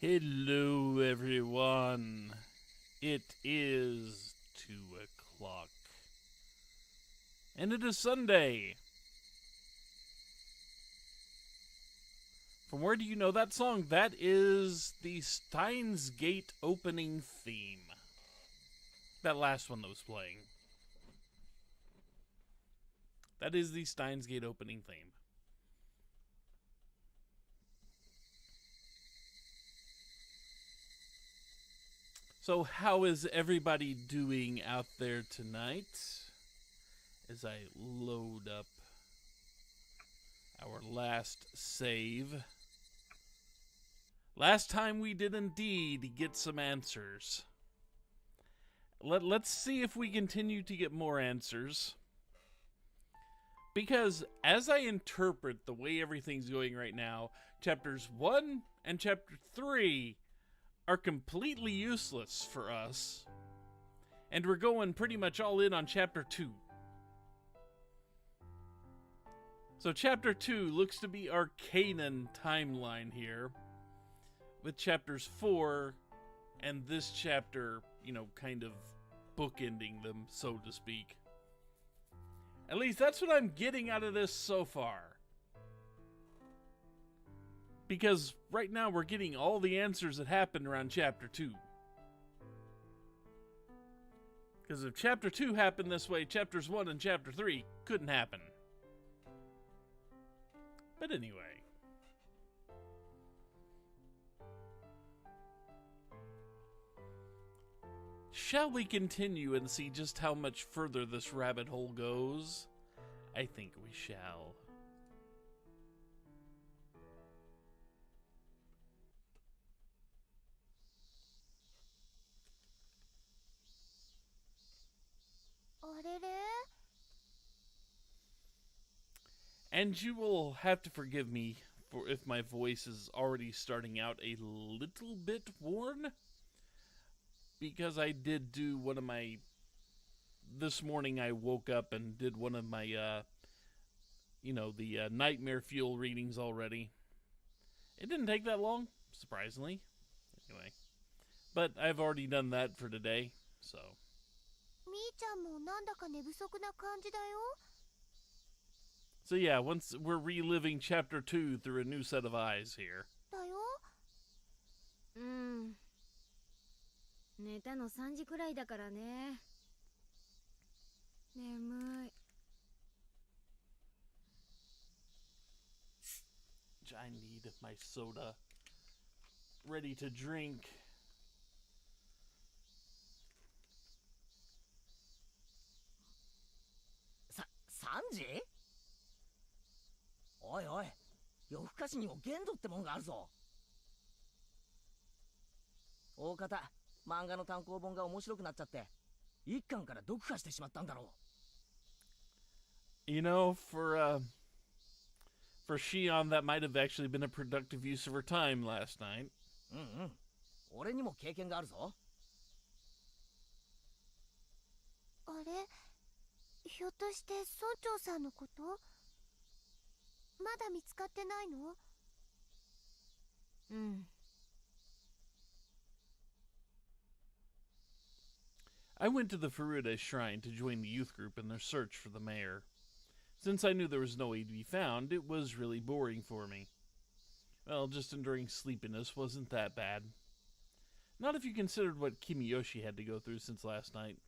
Hello, everyone. It is 2 o'clock. And it is Sunday. From where do you know that song? That is the Steins Gate opening theme. That last one that was playing. That is the Steins Gate opening theme. So how is everybody doing out there tonight? As I load up our last save. Last time we did indeed get some answers. Let's see if we continue to get more answers. Because as I interpret the way everything's going right now, chapters 1 and chapter 3 are completely useless for us. And we're going pretty much all in on chapter 2. So chapter 2 looks to be our canon timeline here, with chapters 4 and this chapter, kind of bookending them, so to speak. At least that's what I'm getting out of this so far. Because right now we're getting all the answers that happened around chapter 2. Because if chapter 2 happened this way, chapters 1 and chapter 3 couldn't happen. But anyway. Shall we continue and see just how much further this rabbit hole goes? I think we shall. And you will have to forgive me for if my voice is already starting out a little bit worn. Because I did do one of my... This morning I woke up and did one of my, the nightmare fuel readings already. It didn't take that long, surprisingly. Anyway. But I've already done that for today, so... So yeah, once we're reliving chapter 2 through a new set of eyes here. 寝たの3時くらいだからね。眠い。I need my soda ready to drink.3時? おいおい、夜更かしにも限度ってもんがあるぞ。大方、漫画の単行本が面白くなっちゃって、一巻から読破してしまったんだろう。For Shion, that might have actually been a productive use of her time last night. 俺にも経験があるぞ。あれ、ひょっとして村長さんのこと？まだ見つかってないの？I went to the Furuta shrine to join the youth group in their search for the mayor. Since I knew there was no way to be found, it was really boring for me. Well, just enduring sleepiness wasn't that bad. Not if you considered what Kimiyoshi had to go through since last night.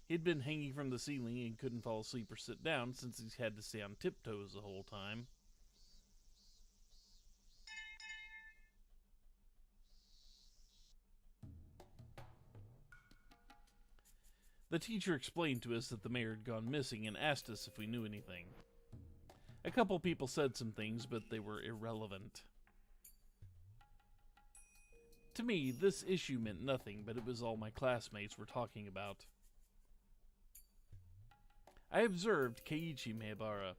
He'd been hanging from the ceiling and couldn't fall asleep or sit down since he had to stay on tiptoes the whole time. The teacher explained to us that the mayor had gone missing and asked us if we knew anything. A couple people said some things, but they were irrelevant. To me, this issue meant nothing, but it was all my classmates were talking about. I observed Keiichi Maebara.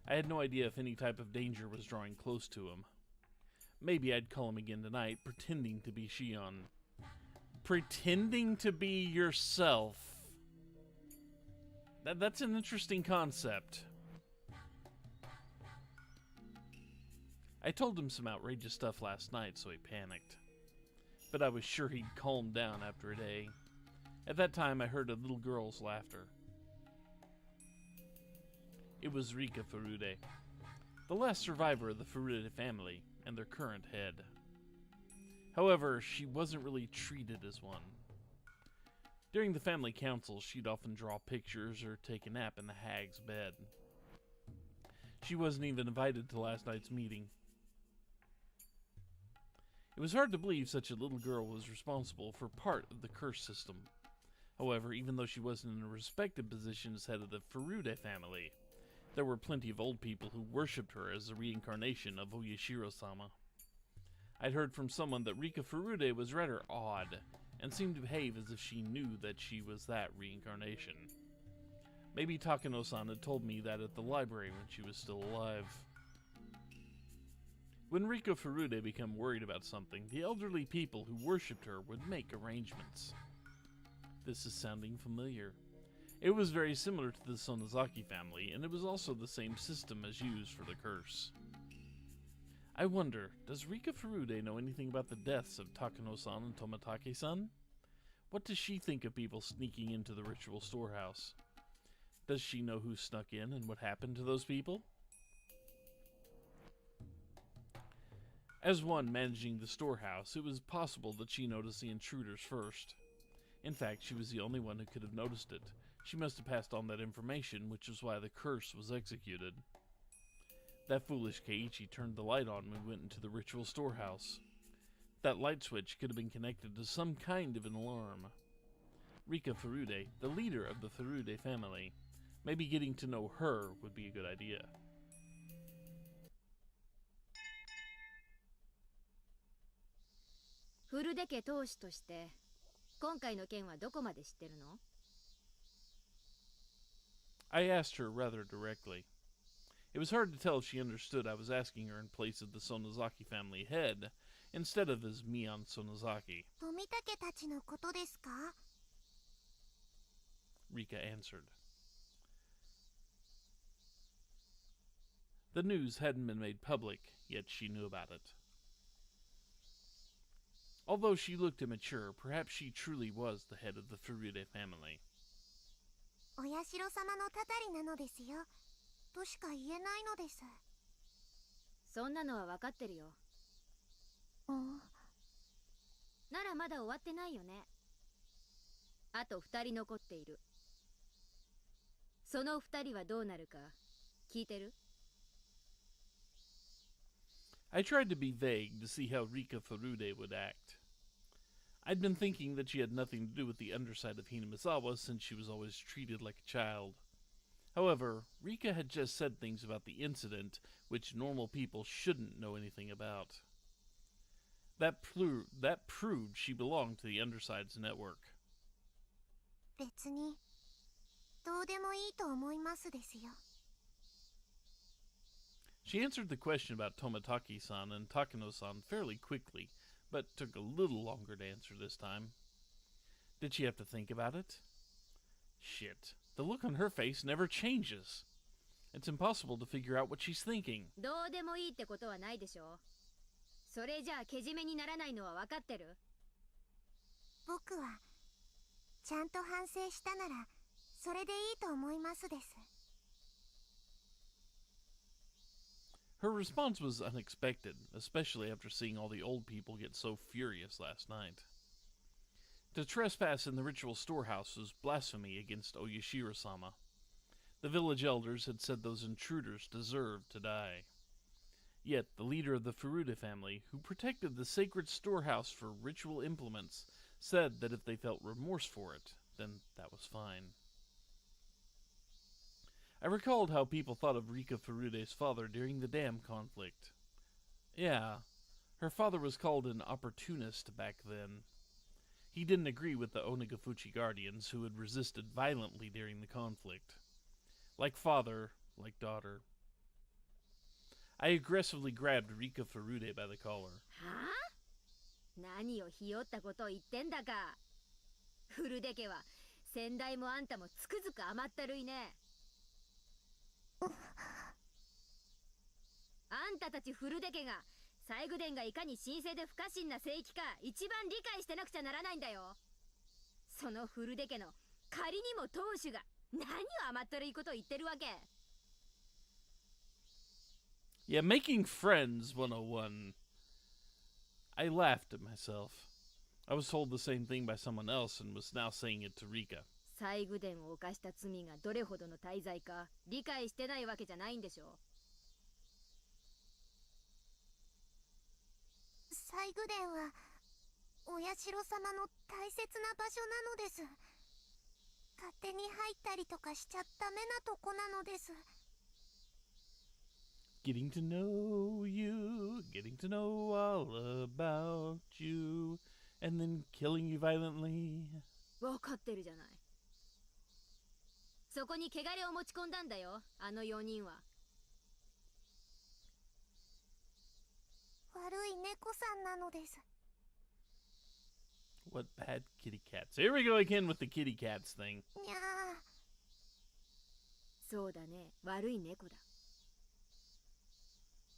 I had no idea if any type of danger was drawing close to him. Maybe I'd call him again tonight, pretending to be Shion. Pretending to be yourself. That's an interesting concept. I told him some outrageous stuff last night, so he panicked. but I was sure he'd calm down after a day. At that time, I heard a little girl's laughter. It was Rika Furude, the last survivor of the Furude family and their current head. However, she wasn't really treated as one. During the family council, she'd often draw pictures or take a nap in the hag's bed. She wasn't even invited to last night's meeting. It was hard to believe such a little girl was responsible for part of the curse system. However, even though she wasn't in a respected position as head of the Furude family, there were plenty of old people who worshipped her as the reincarnation of Oyashiro-sama. I'd heard from someone that Rika Furude was rather odd, and seemed to behave as if she knew that she was that reincarnation. Maybe Takano-san had told me that at the library when she was still alive. When Rika Furude became worried about something, the elderly people who worshipped her would make arrangements. This is sounding familiar. It was very similar to the Sonozaki family, and it was also the same system as used for the curse. I wonder, does Rika Furude know anything about the deaths of Takano-san and Tomatake-san? What does she think of people sneaking into the ritual storehouse? Does she know who snuck in and what happened to those people? As one managing the storehouse, it was possible that she noticed the intruders first. In fact, she was the only one who could have noticed it. She must have passed on that information, which is why the curse was executed. That foolish Keiichi turned the light on when we went into the ritual storehouse. That light switch could have been connected to some kind of an alarm. Rika Furude, the leader of the Furude family, maybe getting to know her would be a good idea. Furude家当主として今回の件はどこまで知ってるの? I asked her rather directly. It was hard to tell if she understood I was asking her in place of the Sonozaki family head, instead of as Mion Sonozaki. 富武たちのことですか? Rika answered. The news hadn't been made public, yet she knew about it. Although she looked immature, perhaps she truly was the head of the Furude family. お社様のたたりなのですよ。としか言えないのです。そんなのは分かってるよ。ならまだ終わってないよね。あと2人残っている。その2人はどうなるか聞いてる? I tried to be vague to see how Rika Furude would act. I'd been thinking that she had nothing to do with the underside of Hinamizawa since she was always treated like a child. However, Rika had just said things about the incident which normal people shouldn't know anything about. That proved she belonged to the Underside's network. 別にどうでもいいと思いますですよ。She answered the question about Tomatake-san and Takano-san fairly quickly, but took a little longer to answer this time. Did she have to think about it? Shit, the look on her face never changes. It's impossible to figure out what she's thinking. どうでもいいってことはないでしょ。それじゃあけじめにならないのは分かってる？僕はちゃんと反省したならそれでいいと思いますです。Her response was unexpected, especially after seeing all the old people get so furious last night. To trespass in the ritual storehouse was blasphemy against Oyashiro-sama. The village elders had said those intruders deserved to die. Yet the leader of the Furude family, who protected the sacred storehouse for ritual implements, said that if they felt remorse for it, then that was fine. I recalled how people thought of Rika Furude's father during the dam conflict. Yeah, her father was called an opportunist back then. He didn't agree with the Onagafuchi Guardians, who had resisted violently during the conflict. Like father, like daughter. I aggressively grabbed Rika Furude by the collar. はあ？何をひよったことを言ってんだか。フルデ家は先代もあんたもつくづく甘ったるいね。あんたたちフルデ家が西宮殿がいかに神聖で不可侵な聖域か一番理解してなくちゃならないんだよ。その古出家の仮にも当主が何を甘ったるいことを言ってるわけ。 Yeah, making friends 101. I laughed at myself. I was told the same thing by someone else and was now saying it to Rika. 西宮殿を犯した罪がどれほどの大罪か理解してないわけじゃないんでしょ。西宮殿はお社様の大切な場所なのです。勝手に入ったりとかしちゃダメなとこなのです。Getting to know you, getting to know all about you, and then killing you violently. 分かってるじゃない。そこに汚れを持ち込んだんだよ、あの4人は。悪い猫さんなのです。What bad kitty cats. Here we go again with the kitty cats thing. にゃー。そうだね、悪い猫だ。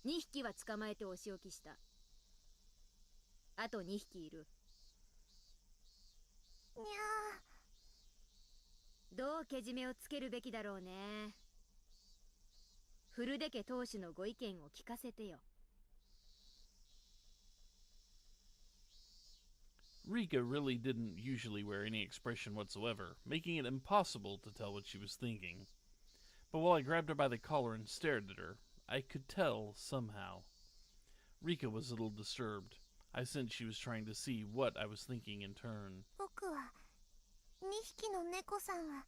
2匹は捕まえてお仕置きした。あと2匹いる。にゃー。どうけじめをつけるべきだろうね。古出家当主のご意見を聞かせてよ。Rika really didn't usually wear any expression whatsoever, making it impossible to tell what she was thinking. But while I grabbed her by the collar and stared at her, I could tell somehow. Rika was a little disturbed. I sensed she was trying to see what I was thinking in turn. 僕は2匹の猫さんは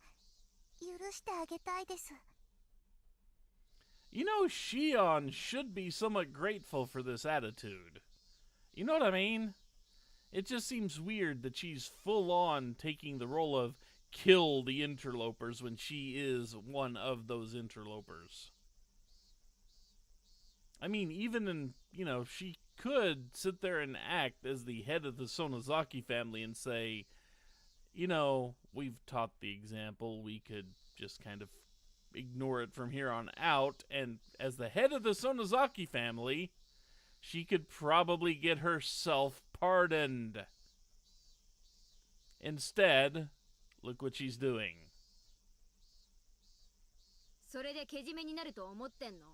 許してあげたいです。You know, Shion should be somewhat grateful for this attitude. You know what I mean? It just seems weird that she's full on taking the role of kill the interlopers when she is one of those interlopers. I mean, even in, she could sit there and act as the head of the Sonozaki family and say, we've taught the example, we could just kind of ignore it from here on out, and as the head of the Sonozaki family, she could probably get herself pardoned. Instead, look what she's doing. それでけじめになると思ってんの？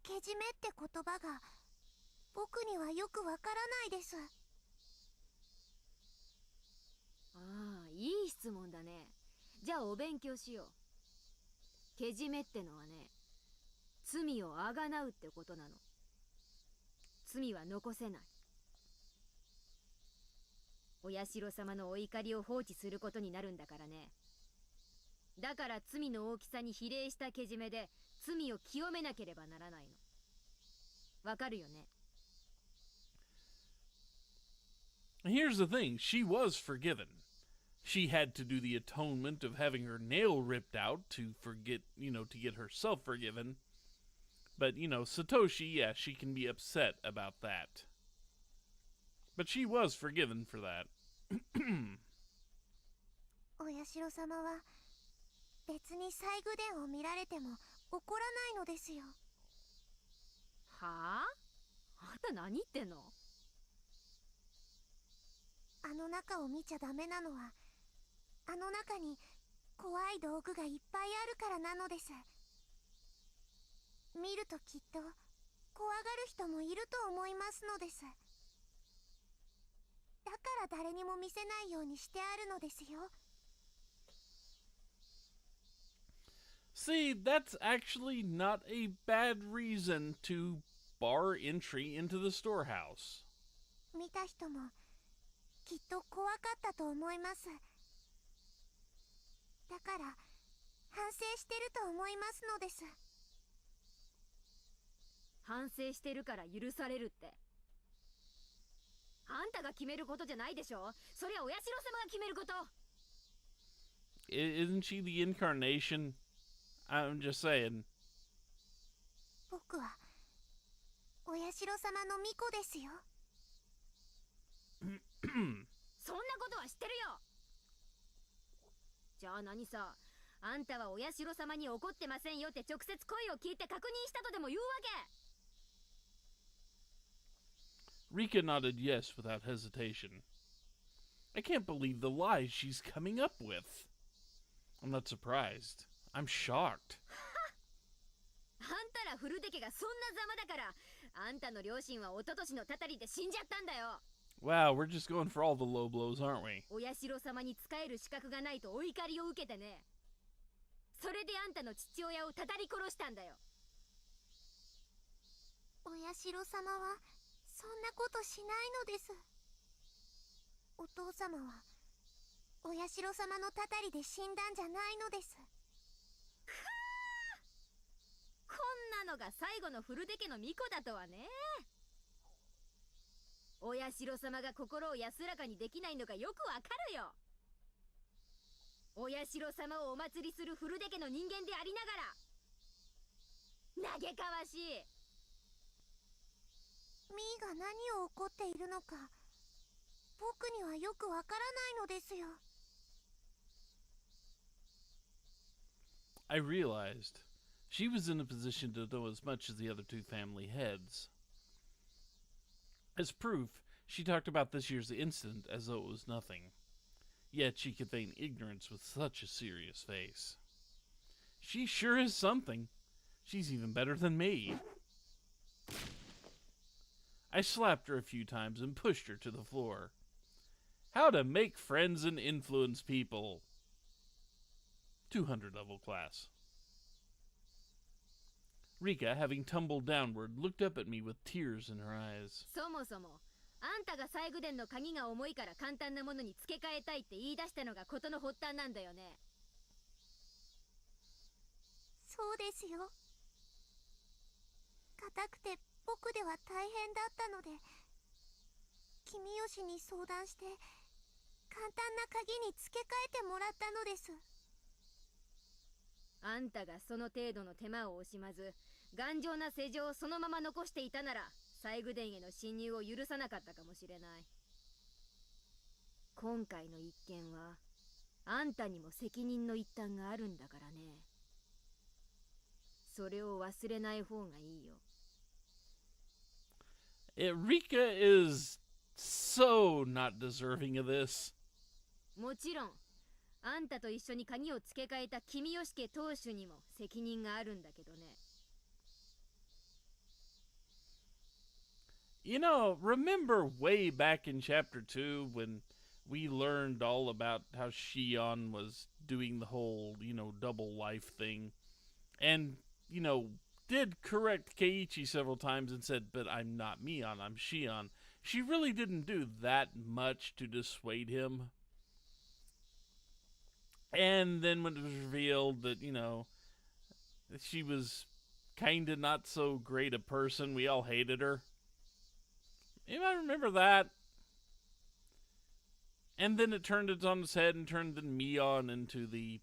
けじめって言葉が僕にはよくわからないです。ああ、いい質問だね。じゃあお勉強しよう。けじめってのはね、罪をあがなうってことなの。罪は残せない。お社様のお怒りを放置することになるんだからね。だから罪の大きさに比例したけじめで罪を清めなければならないの。わかるよね。Here's the thing, she was forgiven. She had to do the atonement of having her nail ripped out to forget, to get herself forgiven. But, Satoshi, yeah, she can be upset about that. But she was forgiven for that. お社様は別に西宮殿を見られても怒らないのですよ。はあ？あんた何言ってんの？あの中を見ちゃダメなのは、あの中に怖い道具がいっぱいあるからなのです。見るときっと怖がる人もいると思いますのです。だから誰にも見せないようにしてあるのですよ。See, that's actually not a bad reason to bar entry into the storehouse. 見た人もきっと怖かったと思います。だから反省してると思いますのです。反省してるから許されるって。あんたが決めることじゃないでしょ。そりゃお社様が決めること。Isn't she the incarnation? I'm just saying. 僕はお社様の巫女ですよ。そんなことは知ってるよ。じゃあ何さ、あんたはお社様に怒ってませんよって直接声を聞いて確認したとでも言うわけ。 Rika nodded yes without hesitation. I can't believe the lies she's coming up with. I'm not surprised. I'm shocked. あんたらフルデケがそんなざまだから、あんたの両親は一昨年のたたりで死んじゃったんだよ。 Wow, we're just going for all the low blows, aren't we? お社様に仕える資格がないとお怒りを受けてね。それであんたの父親をたたり殺したんだよ。お社様はそんなことしないのです。お父様はお社様のたたりで死んだんじゃないのです。こんなのが最後のフルデケの巫女だとはね。お社様が心を安らかにできないのがよくわかるよ。お社様をお祭りするフルデケの人間でありながら、嘆かわしい。ミーが何を怒っているのか僕にはよくわからないのですよ。I realized she was in a position to know as much as the other two family heads. As proof, she talked about this year's incident as though it was nothing. Yet she could feign ignorance with such a serious face. She sure is something. She's even better than me. I slapped her a few times and pushed her to the floor. How to make friends and influence people. 200 level class. Rika, having tumbled downward, looked up at me with tears in her eyes. そもそもあんたが西宮殿の鍵が重いから簡単なものに付け替えたいって言い出したのが事の発端なんだよね。そうですよ。硬くて僕では大変だったので、君吉に相談して簡単な鍵に付け替えてもらったのです。あんたがその程度の手間を惜しまず頑丈な世情をそのまま残していたなら、西宮殿への侵入を許さなかったかもしれない。今回の一件はあんたにも責任の一端があるんだからね。それを忘れない方がいいよ。Rika is so not deserving of this. もちろんあんたと一緒に鍵を付け替えた君吉家当主にも責任があるんだけどね。You know, remember way back in chapter 2 when we learned all about how Shion was doing the whole, double life thing? And, did correct Keiichi several times and said, but I'm not Mion, I'm Shion. She really didn't do that much to dissuade him. And then when it was revealed that, she was kinda not so great a person, we all hated her. Anybody remember that? And then it turned it on its head and turned the Mion into the,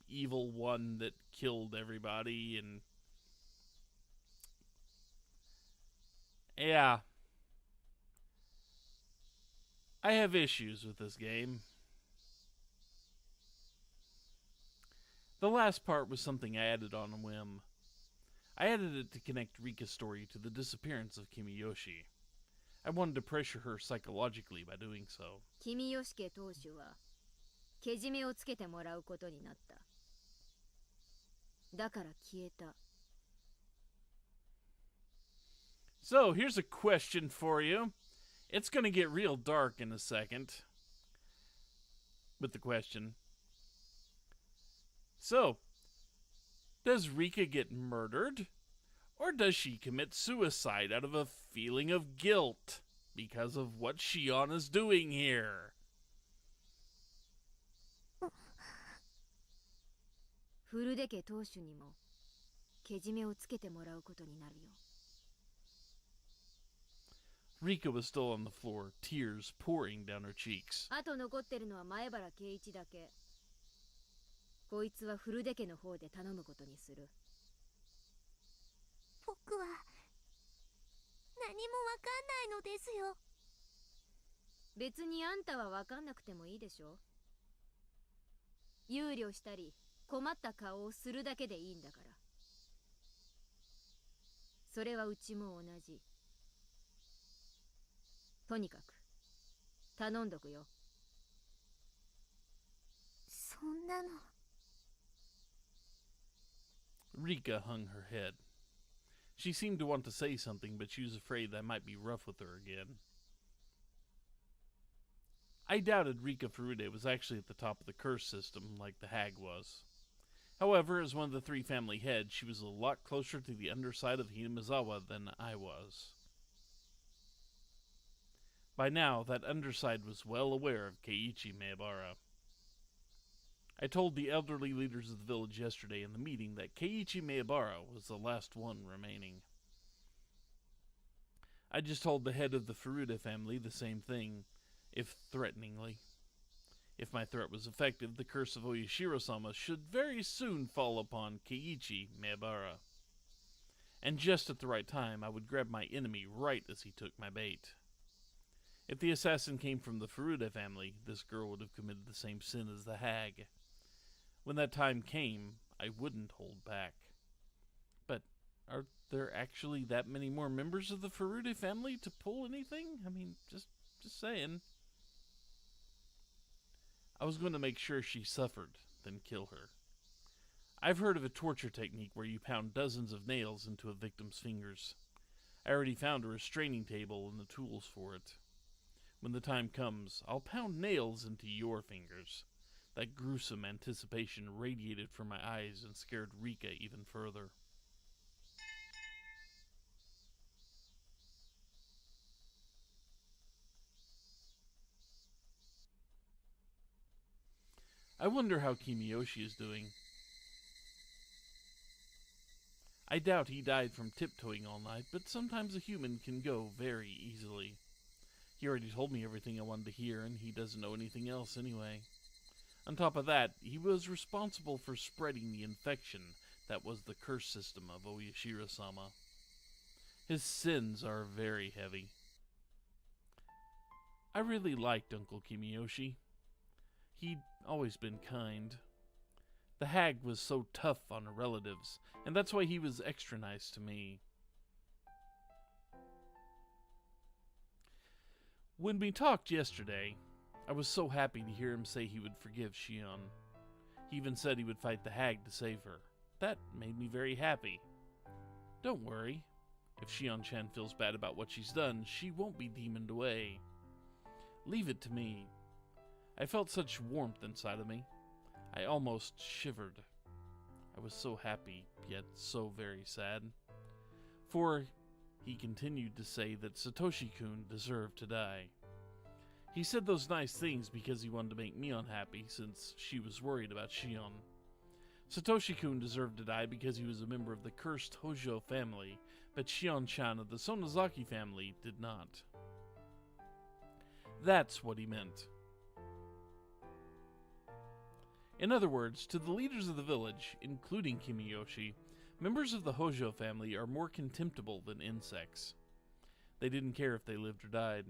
evil one that killed everybody. And yeah, I have issues with this game. The last part was something I added on a whim. I added it to connect Rika's story to the disappearance of Kimiyoshi. I wanted to pressure her psychologically by doing so. 君吉家当主はけじめをつけてもらうことになった。だから消えた。 So, here's a question for you. It's gonna get real dark in a second with the question. So, does Rika get murdered? Or does she commit suicide out of a feeling of guilt because of what Shion is doing here? フルデ家当主にもけじめをつけてもらうことになるよ。 Rika was still on the floor, tears pouring down her cheeks. あと残ってるのは前原圭一だけ。こいつはフルデ家の方で頼むことにする。僕は何もわかんないのですよ。別にあんたはわかんなくてもいいでしょ。憂慮したり困った顔をするだけでいいんだから。それはうちも同じ。とにかく頼んどくよ。そんなの。Rika hung her head. She seemed to want to say something, but she was afraid I might be rough with her again. I doubted Rika Furude was actually at the top of the curse system, like the hag was. However, as one of the three family heads, she was a lot closer to the underside of Hinamizawa than I was. By now, that underside was well aware of Keiichi Maebara. I told the elderly leaders of the village yesterday in the meeting that Keiichi Maebara was the last one remaining. I just told the head of the Furude family the same thing, if threateningly. If my threat was effective, the curse of Oyashiro-sama should very soon fall upon Keiichi Maebara. And just at the right time, I would grab my enemy right as he took my bait. If the assassin came from the Furude family, this girl would have committed the same sin as the hag. When that time came, I wouldn't hold back. But are there actually that many more members of the Furude family to pull anything? I mean, just saying. I was going to make sure she suffered, then kill her. I've heard of a torture technique where you pound dozens of nails into a victim's fingers. I already found a restraining table and the tools for it. When the time comes, I'll pound nails into your fingers. That gruesome anticipation radiated from my eyes and scared Rika even further. I wonder how Kimiyoshi is doing. I doubt he died from tiptoeing all night, but sometimes a human can go very easily. He already told me everything I wanted to hear, and he doesn't know anything else anyway. On top of that, he was responsible for spreading the infection that was the curse system of Oyashiro-sama. His sins are very heavy. I really liked Uncle Kimiyoshi. He'd always been kind. The hag was so tough on her relatives, and that's why he was extra nice to me. When we talked yesterday, I was so happy to hear him say he would forgive Shion. He even said he would fight the hag to save her. That made me very happy. Don't worry. If Shion-chan feels bad about what she's done, she won't be demoned away. Leave it to me. I felt such warmth inside of me. I almost shivered. I was so happy, yet so very sad. For he continued to say that Satoshi-kun deserved to die. He said those nice things because he wanted to make me unhappy, since she was worried about Shion. Satoshi-kun deserved to die because he was a member of the cursed Hojo family, but Shion-chan of the Sonozaki family did not. That's what he meant. In other words, to the leaders of the village, including Kimiyoshi, members of the Hojo family are more contemptible than insects. They didn't care if they lived or died.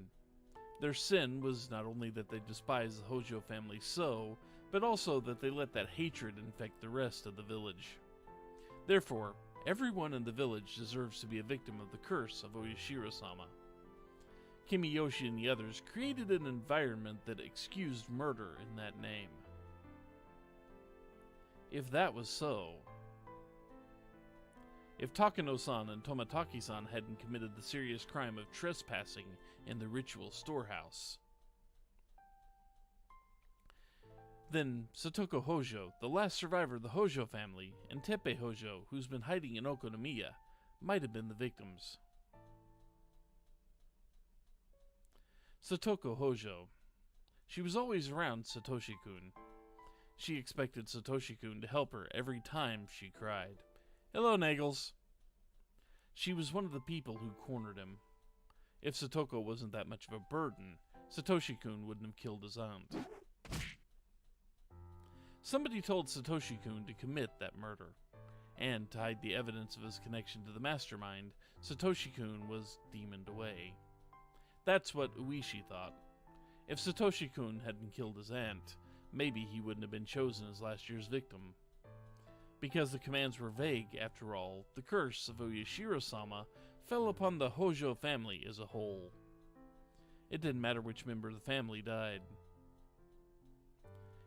Their sin was not only that they despised the Hojo family so, but also that they let that hatred infect the rest of the village. Therefore, everyone in the village deserves to be a victim of the curse of Oyashiro-sama. Kimiyoshi and the others created an environment that excused murder in that name. If that was so, if Takano-san and Tomataki-san hadn't committed the serious crime of trespassing in the ritual storehouse, then Satoko Hojo, the last survivor of the Hojo family, and Teppei Hojo, who's been hiding in Okonomiya, might have been the victims. Satoko Hojo. She was always around Satoshi-kun. She expected Satoshi-kun to help her every time she cried. Hello, Nagels. She was one of the people who cornered him. If Satoko wasn't that much of a burden, Satoshi-kun wouldn't have killed his aunt. Somebody told Satoshi-kun to commit that murder, and to hide the evidence of his connection to the mastermind, Satoshi-kun was demoned away. That's what Uishi thought. If Satoshi-kun hadn't killed his aunt, maybe he wouldn't have been chosen as last year's victim. Because the commands were vague, after all, the curse of Oyashiro-sama fell upon the Hojo family as a whole. It didn't matter which member of the family died.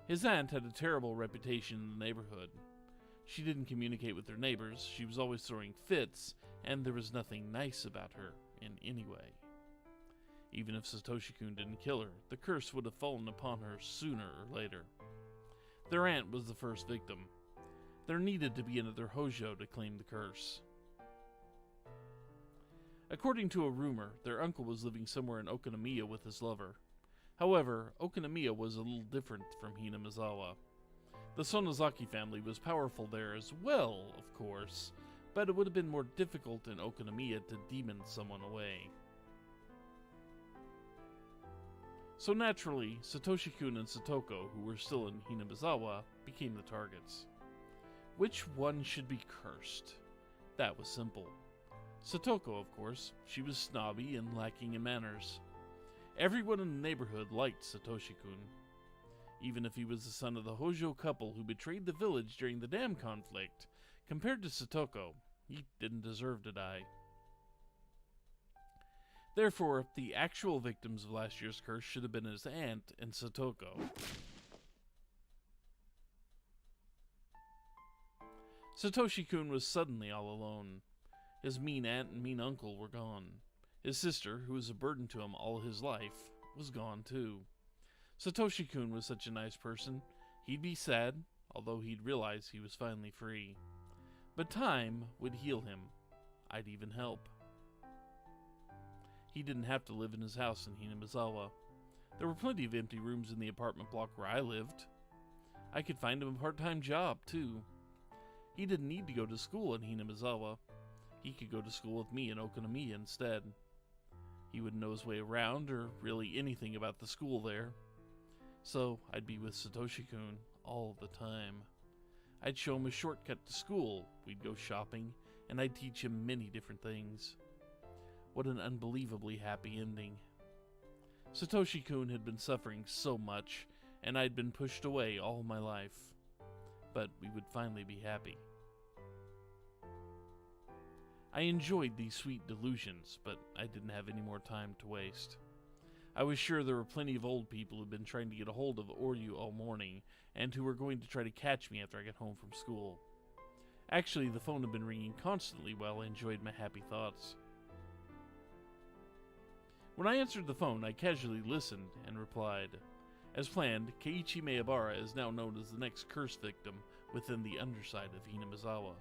His aunt had a terrible reputation in the neighborhood. She didn't communicate with her neighbors, she was always throwing fits, and there was nothing nice about her in any way. Even if Satoshi-kun didn't kill her, the curse would have fallen upon her sooner or later. Their aunt was the first victim. There needed to be another Hojo to claim the curse. According to a rumor, their uncle was living somewhere in Okonomiya with his lover. However, Okonomiya was a little different from Hinamizawa. The Sonozaki family was powerful there as well, of course, but it would have been more difficult in Okonomiya to demon someone away. So naturally, Satoshi-kun and Satoko, who were still in Hinamizawa, became the targets. Which one should be cursed? That was simple. Satoko, of course. She was snobby and lacking in manners. Everyone in the neighborhood liked Satoshi-kun. Even if he was the son of the Hojo couple who betrayed the village during the dam conflict, compared to Satoko, he didn't deserve to die. Therefore, the actual victims of last year's curse should have been his aunt and Satoko. Satoshi-kun was suddenly all alone. His mean aunt and mean uncle were gone. His sister, who was a burden to him all his life, was gone too. Satoshi-kun was such a nice person. He'd be sad, although he'd realize he was finally free. But time would heal him. I'd even help. He didn't have to live in his house in Hinamizawa. There were plenty of empty rooms in the apartment block where I lived. I could find him a part-time job, too. He didn't need to go to school in Hinamizawa. He could go to school with me in Okonomiya instead. He wouldn't know his way around, or really anything about the school there. So, I'd be with Satoshi-kun all the time. I'd show him a shortcut to school, we'd go shopping, and I'd teach him many different things. What an unbelievably happy ending. Satoshi-kun had been suffering so much, and I'd been pushed away all my life. But we would finally be happy. I enjoyed these sweet delusions, but I didn't have any more time to waste. I was sure there were plenty of old people who'd been trying to get a hold of Oryu all morning, and who were going to try to catch me after I got home from school. Actually, the phone had been ringing constantly while I enjoyed my happy thoughts. When I answered the phone, I casually listened and replied. As planned, Keiichi Maebara is now known as the next curse victim within the underside of Hinamizawa.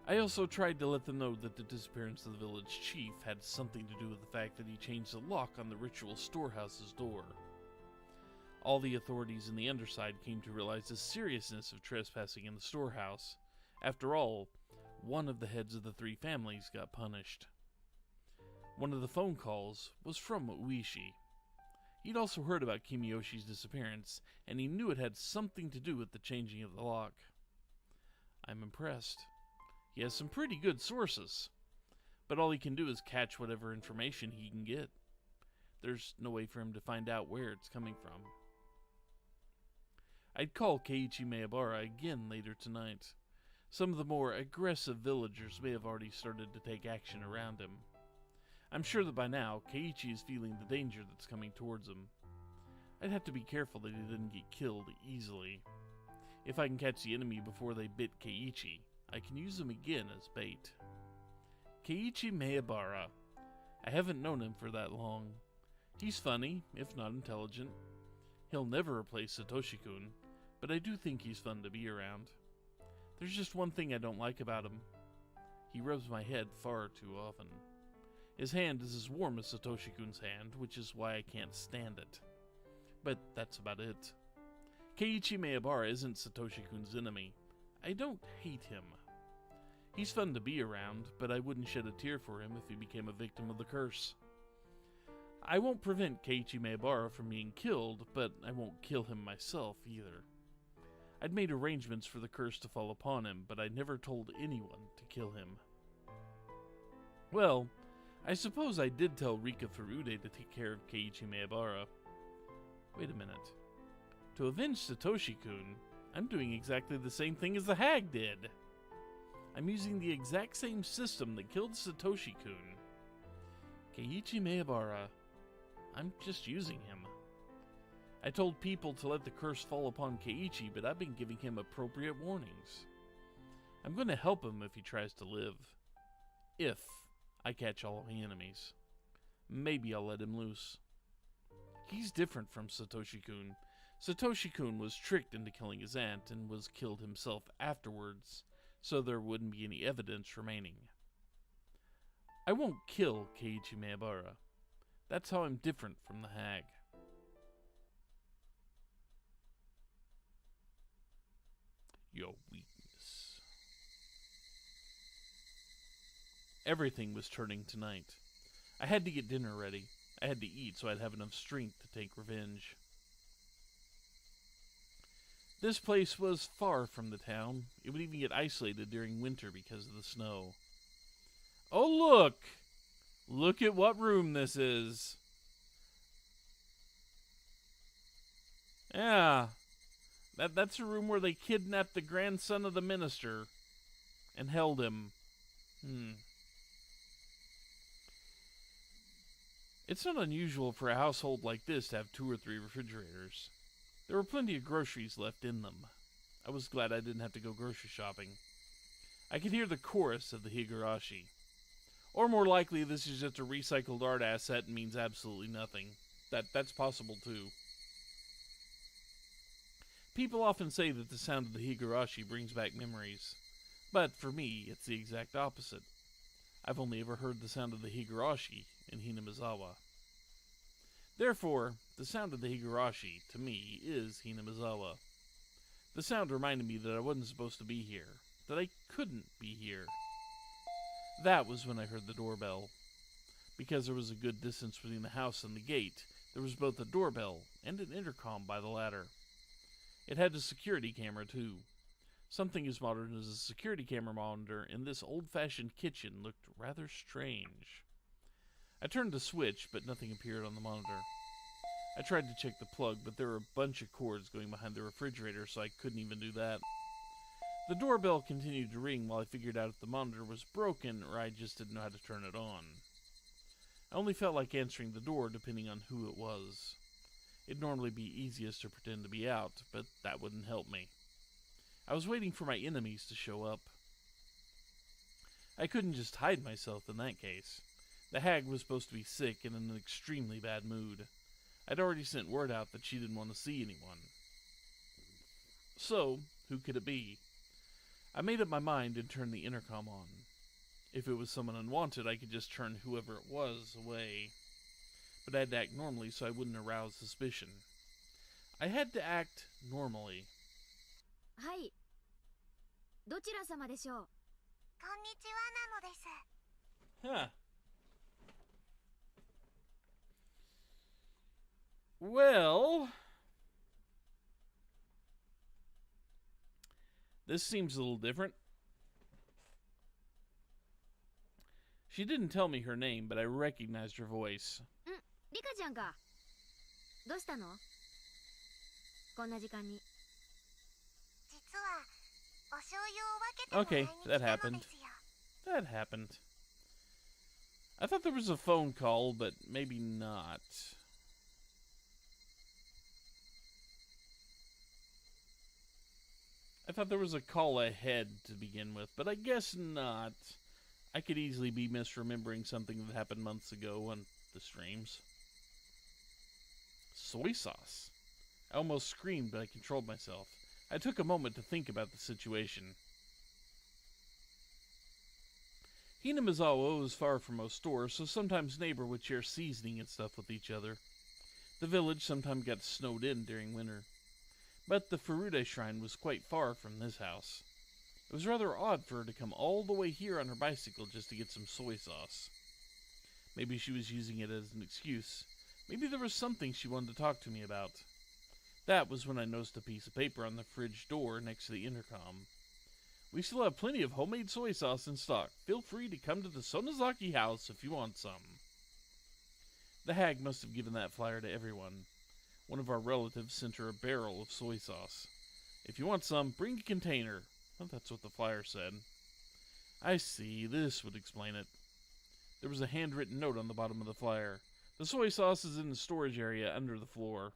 I also tried to let them know that the disappearance of the village chief had something to do with the fact that he changed the lock on the ritual storehouse's door. All the authorities in the underside came to realize the seriousness of trespassing in the storehouse. After all, one of the heads of the three families got punished. One of the phone calls was from Uishi. He'd also heard about Kimiyoshi's disappearance, and he knew it had something to do with the changing of the lock. I'm impressed. He has some pretty good sources, but all he can do is catch whatever information he can get. There's no way for him to find out where it's coming from. I'd call Keiichi Maebara again later tonight. Some of the more aggressive villagers may have already started to take action around him. I'm sure that by now, Keiichi is feeling the danger that's coming towards him. I'd have to be careful that he doesn't get killed easily. If I can catch the enemy before they bit Keiichi, I can use him again as bait. Keiichi Maebara. I haven't known him for that long. He's funny, if not intelligent. He'll never replace Satoshi-kun, but I do think he's fun to be around. There's just one thing I don't like about him. He rubs my head far too often. His hand is as warm as Satoshi-kun's hand, which is why I can't stand it. But that's about it. Keiichi Maebara isn't Satoshi-kun's enemy. I don't hate him. He's fun to be around, but I wouldn't shed a tear for him if he became a victim of the curse. I won't prevent Keiichi Maebara from being killed, but I won't kill him myself either. I'd made arrangements for the curse to fall upon him, but I never told anyone to kill him. Well, I suppose I did tell Rika Furude to take care of Keiichi Maebara. Wait a minute. To avenge Satoshi-kun, I'm doing exactly the same thing as the hag did. I'm using the exact same system that killed Satoshi-kun. Keiichi Maebara. I'm just using him. I told people to let the curse fall upon Keiichi, but I've been giving him appropriate warnings. I'm going to help him if he tries to live. If I catch all my enemies. Maybe I'll let him loose. He's different from Satoshi-kun. Satoshi-kun was tricked into killing his aunt and was killed himself afterwards, so there wouldn't be any evidence remaining. I won't kill Keiichi Maebara. That's how I'm different from the hag. Your weakness. Everything was turning to night. I had to get dinner ready. I had to eat so I'd have enough strength to take revenge. This place was far from the town. It would even get isolated during winter because of the snow. Oh, look! Look at what room this is. Yeah. That's a room where they kidnapped the grandson of the minister and held him. It's not unusual for a household like this to have 2 or 3 refrigerators. There were plenty of groceries left in them. I was glad I didn't have to go grocery shopping. I could hear the chorus of the Higurashi. Or more likely, this is just a recycled art asset and means absolutely nothing. That's possible too. People often say that the sound of the Higurashi brings back memories. But for me, it's the exact opposite. I've only ever heard the sound of the Higurashi in Hinamizawa. Therefore, the sound of the Higurashi, to me, is Hinamizawa. The sound reminded me that I wasn't supposed to be here, that I couldn't be here. That was when I heard the doorbell. Because there was a good distance between the house and the gate, there was both a doorbell and an intercom by the latter. It had a security camera, too. Something as modern as a security camera monitor in this old-fashioned kitchen looked rather strange. I turned the switch, but nothing appeared on the monitor. I tried to check the plug, but there were a bunch of cords going behind the refrigerator, so I couldn't even do that. The doorbell continued to ring while I figured out if the monitor was broken or I just didn't know how to turn it on. I only felt like answering the door depending on who it was. It'd normally be easiest to pretend to be out, but that wouldn't help me. I was waiting for my enemies to show up. I couldn't just hide myself in that case. The hag was supposed to be sick and in an extremely bad mood. I'd already sent word out that she didn't want to see anyone. So, who could it be? I made up my mind and turned the intercom on. If it was someone unwanted, I could just turn whoever it was away. But I had to act normally so I wouldn't arouse suspicion. I had to act normally. はい。どちら様でしょう。こんにちはなのです。Huh. Well, this seems a little different. She didn't tell me her name, but I recognized her voice. リカちゃんか。どうしたの？こんな時間に。実はお醤油を分けて Okay, もらいに来 that たの happened. ですよ。That happened. I thought there was a phone call, but maybe not. I thought there was a call ahead to begin with, but I guess not. I could easily be misremembering something that happened months ago on the streams. Soy sauce. I almost screamed, but I controlled myself. I took a moment to think about the situation. Hinamizawa was far from most stores, so sometimes neighbors would share seasoning and stuff with each other. The village sometimes got snowed in during winter. But the Furude shrine was quite far from this house. It was rather odd for her to come all the way here on her bicycle just to get some soy sauce. Maybe she was using it as an excuse. Maybe there was something she wanted to talk to me about. That was when I noticed a piece of paper on the fridge door next to the intercom. We still have plenty of homemade soy sauce in stock. Feel free to come to the Sonozaki house if you want some. The hag must have given that flyer to everyone. One of our relatives sent her a barrel of soy sauce. If you want some, bring a container. Well, that's what the flyer said. I see, this would explain it. There was a handwritten note on the bottom of the flyer. The soy sauce is in the storage area under the floor.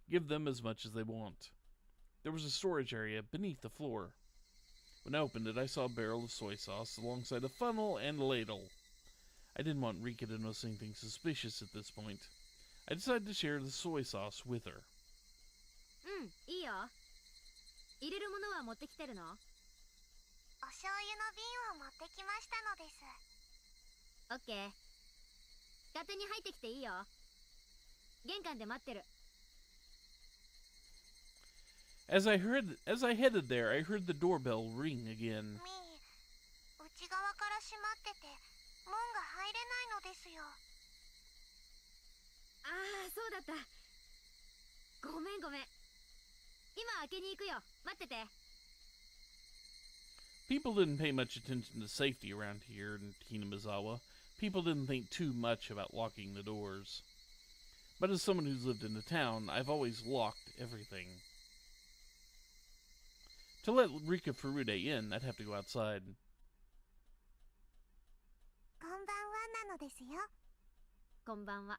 Give them as much as they want. There was a storage area beneath the floor. When I opened it, I saw a barrel of soy sauce alongside a funnel and a ladle. I didn't want Rika to notice anything suspicious at this point. I decided to share the soy sauce with her. いいよ。入れるものは持ってきてるの？お醤油の瓶を持ってきましたのです。オッケー。勝手に入ってきていいよ。玄関で待ってる。As I headed there, I heard the doorbell ring again. みー、内側から閉まってて、門が入れないのですよ。ああ、そうだった。ごめんごめん。今開けに行くよ。待ってて。People didn't pay much attention to safety around here in Hinamizawa. People didn't think too much about locking the doors. But as someone who's lived in the town, I've always locked everything. To let Rika Furude in, I'd have to go outside. こんばんはなのですよ。こんばんは。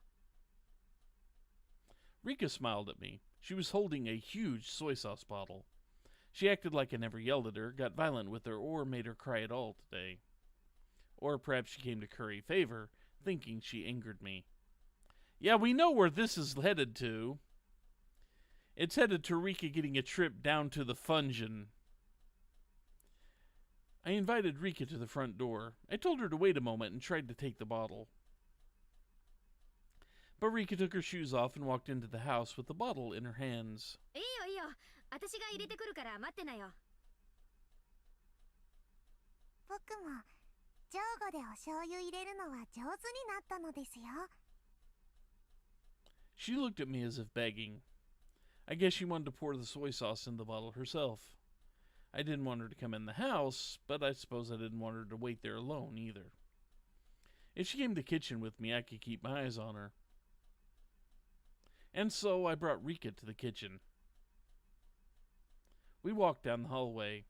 Rika smiled at me. She was holding a huge soy sauce bottle. She acted like I never yelled at her, got violent with her, or made her cry at all today. Or perhaps she came to curry favor, thinking she angered me. Yeah, we know where this is headed to. It's headed to Rika getting a trip down to the Fungeon. I invited Rika to the front door. I told her to wait a moment and tried to take the bottle. But Rika took her shoes off and walked into the house with the bottle in her hands. いいよいいよ。私が入れてくるから待ってなよ。僕も上後でお醤油入れるのは上手になったのですよ。She looked at me as if begging. I guess she wanted to pour the soy sauce in the bottle herself. I didn't want her to come in the house, but I suppose I didn't want her to wait there alone either. If she came to the kitchen with me, I could keep my eyes on her. And so I brought Rika to the kitchen. We walked down the hallway.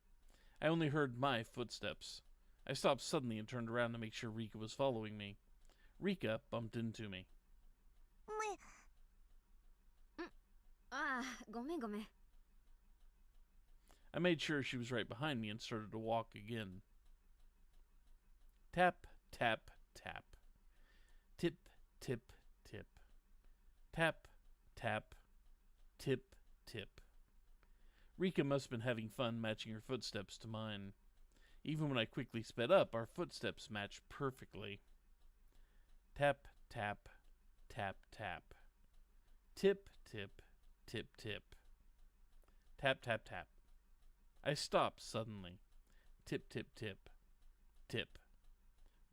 I only heard my footsteps. I stopped suddenly and turned around to make sure Rika was following me. Rika bumped into me. ああ、ごめんごめん。I made sure she was right behind me and started to walk again. Tap, tap, tap. Tip, tip, tip. Tap, tap. Tip, tip. Rika must have been having fun matching her footsteps to mine. Even when I quickly sped up, our footsteps matched perfectly. Tap, tap, tap, tap. Tip, tip, tip, tip. Tap, tap, tap. I stopped suddenly. Tip, tip, tip. Tip.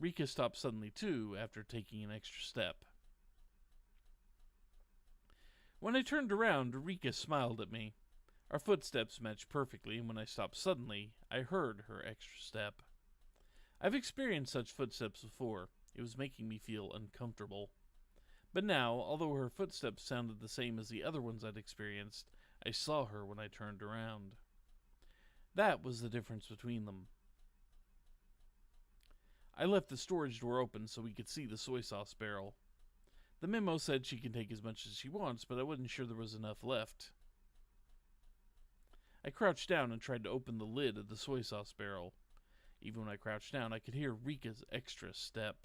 Rika stopped suddenly too after taking an extra step. When I turned around, Rika smiled at me. Our footsteps matched perfectly, and when I stopped suddenly, I heard her extra step. I've experienced such footsteps before. It was making me feel uncomfortable. But now, although her footsteps sounded the same as the other ones I'd experienced, I saw her when I turned around. That was the difference between them. I left the storage door open so we could see the soy sauce barrel. The memo said she can take as much as she wants, but I wasn't sure there was enough left. I crouched down and tried to open the lid of the soy sauce barrel. Even when I crouched down, I could hear Rika's extra step.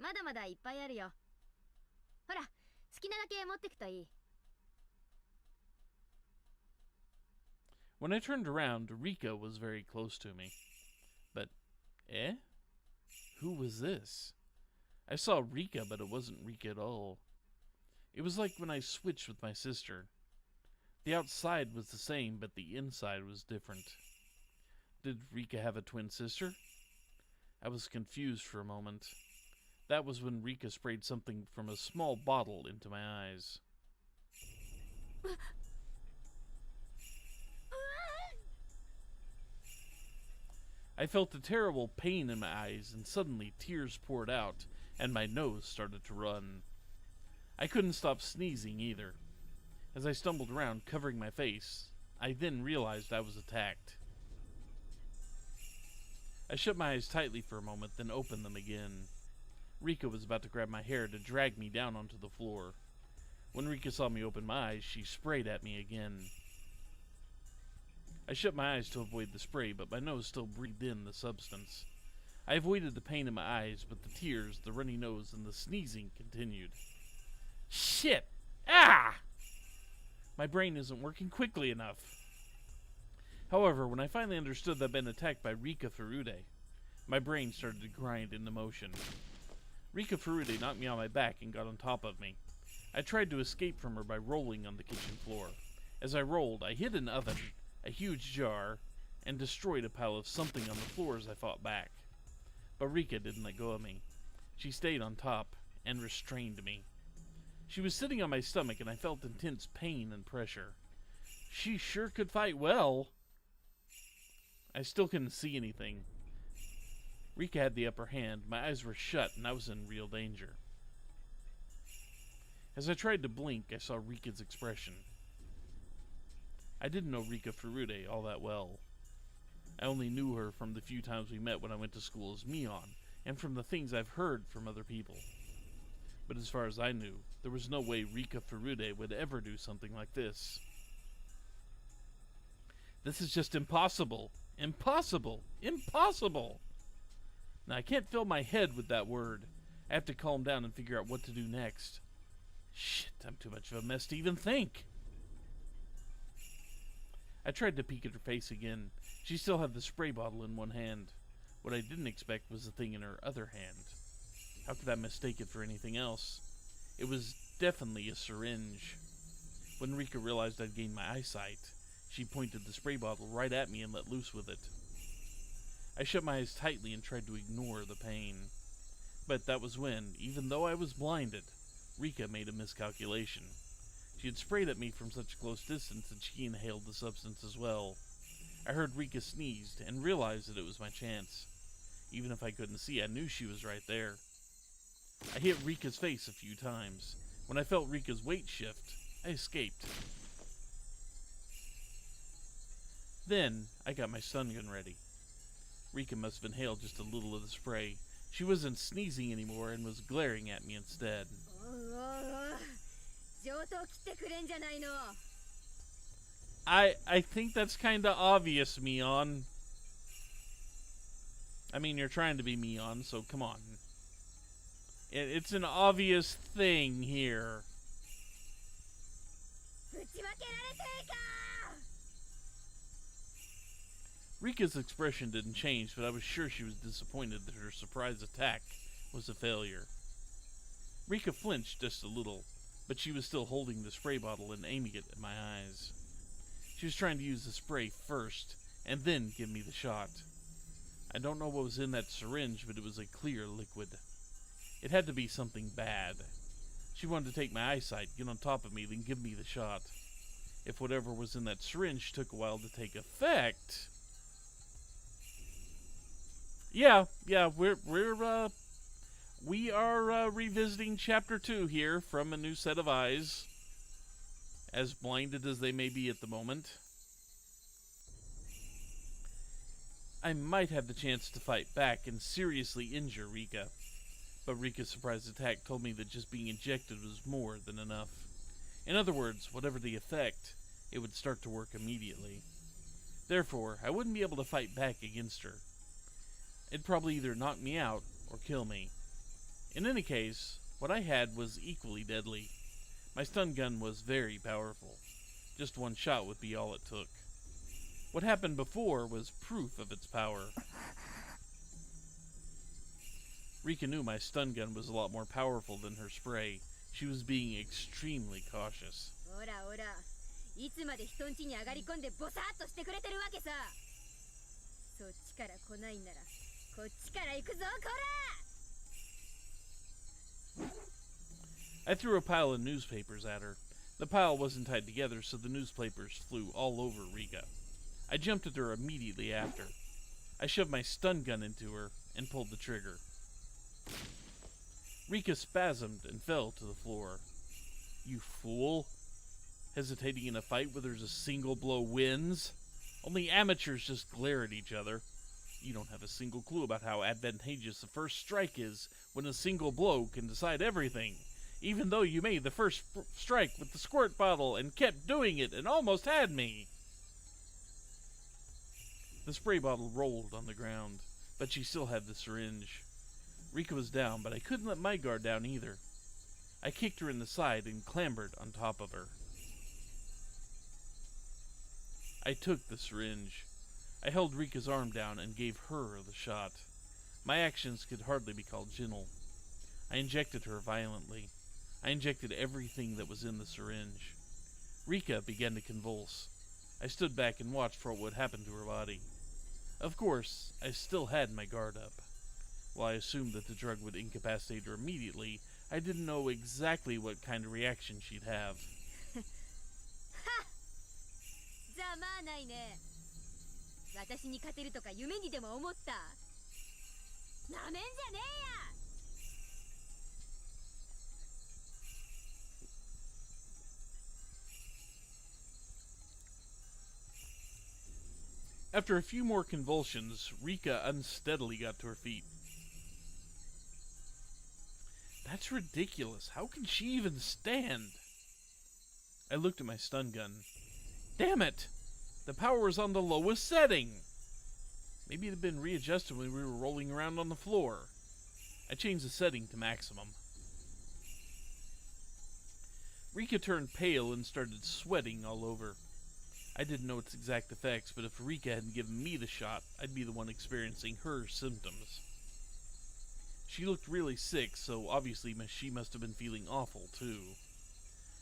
まだまだいっぱいあるよ。ほら、好きなだけ持ってくといい。When I turned around, Rika was very close to me. But, Who was this? I saw Rika, but it wasn't Rika at all. It was like when I switched with my sister. The outside was the same, but the inside was different. Did Rika have a twin sister? I was confused for a moment. That was when Rika sprayed something from a small bottle into my eyes. I felt a terrible pain in my eyes, and suddenly tears poured out, and my nose started to run. I couldn't stop sneezing either. As I stumbled around, covering my face, I then realized I was attacked. I shut my eyes tightly for a moment, then opened them again. Rika was about to grab my hair to drag me down onto the floor. When Rika saw me open my eyes, she sprayed at me again. I shut my eyes to avoid the spray, but my nose still breathed in the substance. I avoided the pain in my eyes, but the tears, the runny nose, and the sneezing continued. Shit! Ah! My brain isn't working quickly enough. However, when I finally understood that I'd been attacked by Rika Furude, my brain started to grind into motion. Rika Furude knocked me on my back and got on top of me. I tried to escape from her by rolling on the kitchen floor. As I rolled, I hit an oven, a huge jar, and destroyed a pile of something on the floor as I fought back. But Rika didn't let go of me. She stayed on top and restrained me. She was sitting on my stomach and I felt intense pain and pressure. She sure could fight well. I still couldn't see anything. Rika had the upper hand, my eyes were shut, and I was in real danger. As I tried to blink, I saw Rika's expression. I didn't know Rika Furude all that well. I only knew her from the few times we met when I went to school as Mion, and from the things I've heard from other people. But as far as I knew, there was no way Rika Furude would ever do something like this. This is just impossible. Impossible. Impossible! Now, I can't fill my head with that word. I have to calm down and figure out what to do next. Shit, I'm too much of a mess to even think. I tried to peek at her face again. She still had the spray bottle in one hand. What I didn't expect was the thing in her other hand. How could I mistake it for anything else? It was definitely a syringe. When Rika realized I'd gained my eyesight, she pointed the spray bottle right at me and let loose with it. I shut my eyes tightly and tried to ignore the pain. But that was when, even though I was blinded, Rika made a miscalculation. She had sprayed at me from such a close distance that she inhaled the substance as well. I heard Rika sneezed and realized that it was my chance. Even if I couldn't see, I knew she was right there. I hit Rika's face a few times. When I felt Rika's weight shift, I escaped. Then, I got my stun gun ready. Rika must have inhaled just a little of the spray. She wasn't sneezing anymore and was glaring at me instead. I think that's kinda obvious, Mion. I mean, you're trying to be Mion, so come on. It's an obvious thing here. Rika's expression didn't change, but I was sure she was disappointed that her surprise attack was a failure. Rika flinched just a little, but she was still holding the spray bottle and aiming it at my eyes. She was trying to use the spray first, and then give me the shot. I don't know what was in that syringe, but it was a clear liquid. It had to be something bad. She wanted to take my eyesight, get on top of me, then give me the shot. If whatever was in that syringe took a while to take effect... Yeah, we are revisiting Chapter 2 here from a new set of eyes, as blinded as they may be at the moment. I might have the chance to fight back and seriously injure Rika, but Rika's surprise attack told me that just being injected was more than enough. In other words, whatever the effect, it would start to work immediately. Therefore, I wouldn't be able to fight back against her. It'd probably either knock me out or kill me. In any case, what I had was equally deadly. My stun gun was very powerful. Just one shot would be all it took. What happened before was proof of its power. Rika knew my stun gun was a lot more powerful than her spray. She was being extremely cautious. I threw a pile of newspapers at her. The pile wasn't tied together, so the newspapers flew all over Rika. I jumped at her immediately after. I shoved my stun gun into her and pulled the trigger. Rika spasmed and fell to the floor. You fool! hesitating in a fight where there's a single blow wins. Only amateurs just glare at each other. You don't have a single clue about how advantageous the first strike is when a single blow can decide everything, even though you made the first strike with the squirt bottle and kept doing it and almost had me. The spray bottle rolled on the ground, but she still had the syringe. Rika was down, but I couldn't let my guard down either. I kicked her in the side and clambered on top of her. I took the syringe. I held Rika's arm down and gave her the shot. My actions could hardly be called gentle. I injected her violently. I injected everything that was in the syringe. Rika began to convulse. I stood back and watched for what would happen to her body. Of course, I still had my guard up. While I assumed that the drug would incapacitate her immediately, I didn't know exactly what kind of reaction she'd have. ざまあないね。私に勝てるとか夢にでも思った。なめんじゃねえや。 After a few more convulsions, Rika unsteadily got to her feet. That's ridiculous. How can she even stand? I looked at my stun gun. Damn it! The power was on the lowest setting! Maybe it had been readjusted when we were rolling around on the floor. I changed the setting to maximum. Rika turned pale and started sweating all over. I didn't know its exact effects, but if Rika hadn't given me the shot, I'd be the one experiencing her symptoms. She looked really sick, so obviously she must have been feeling awful, too.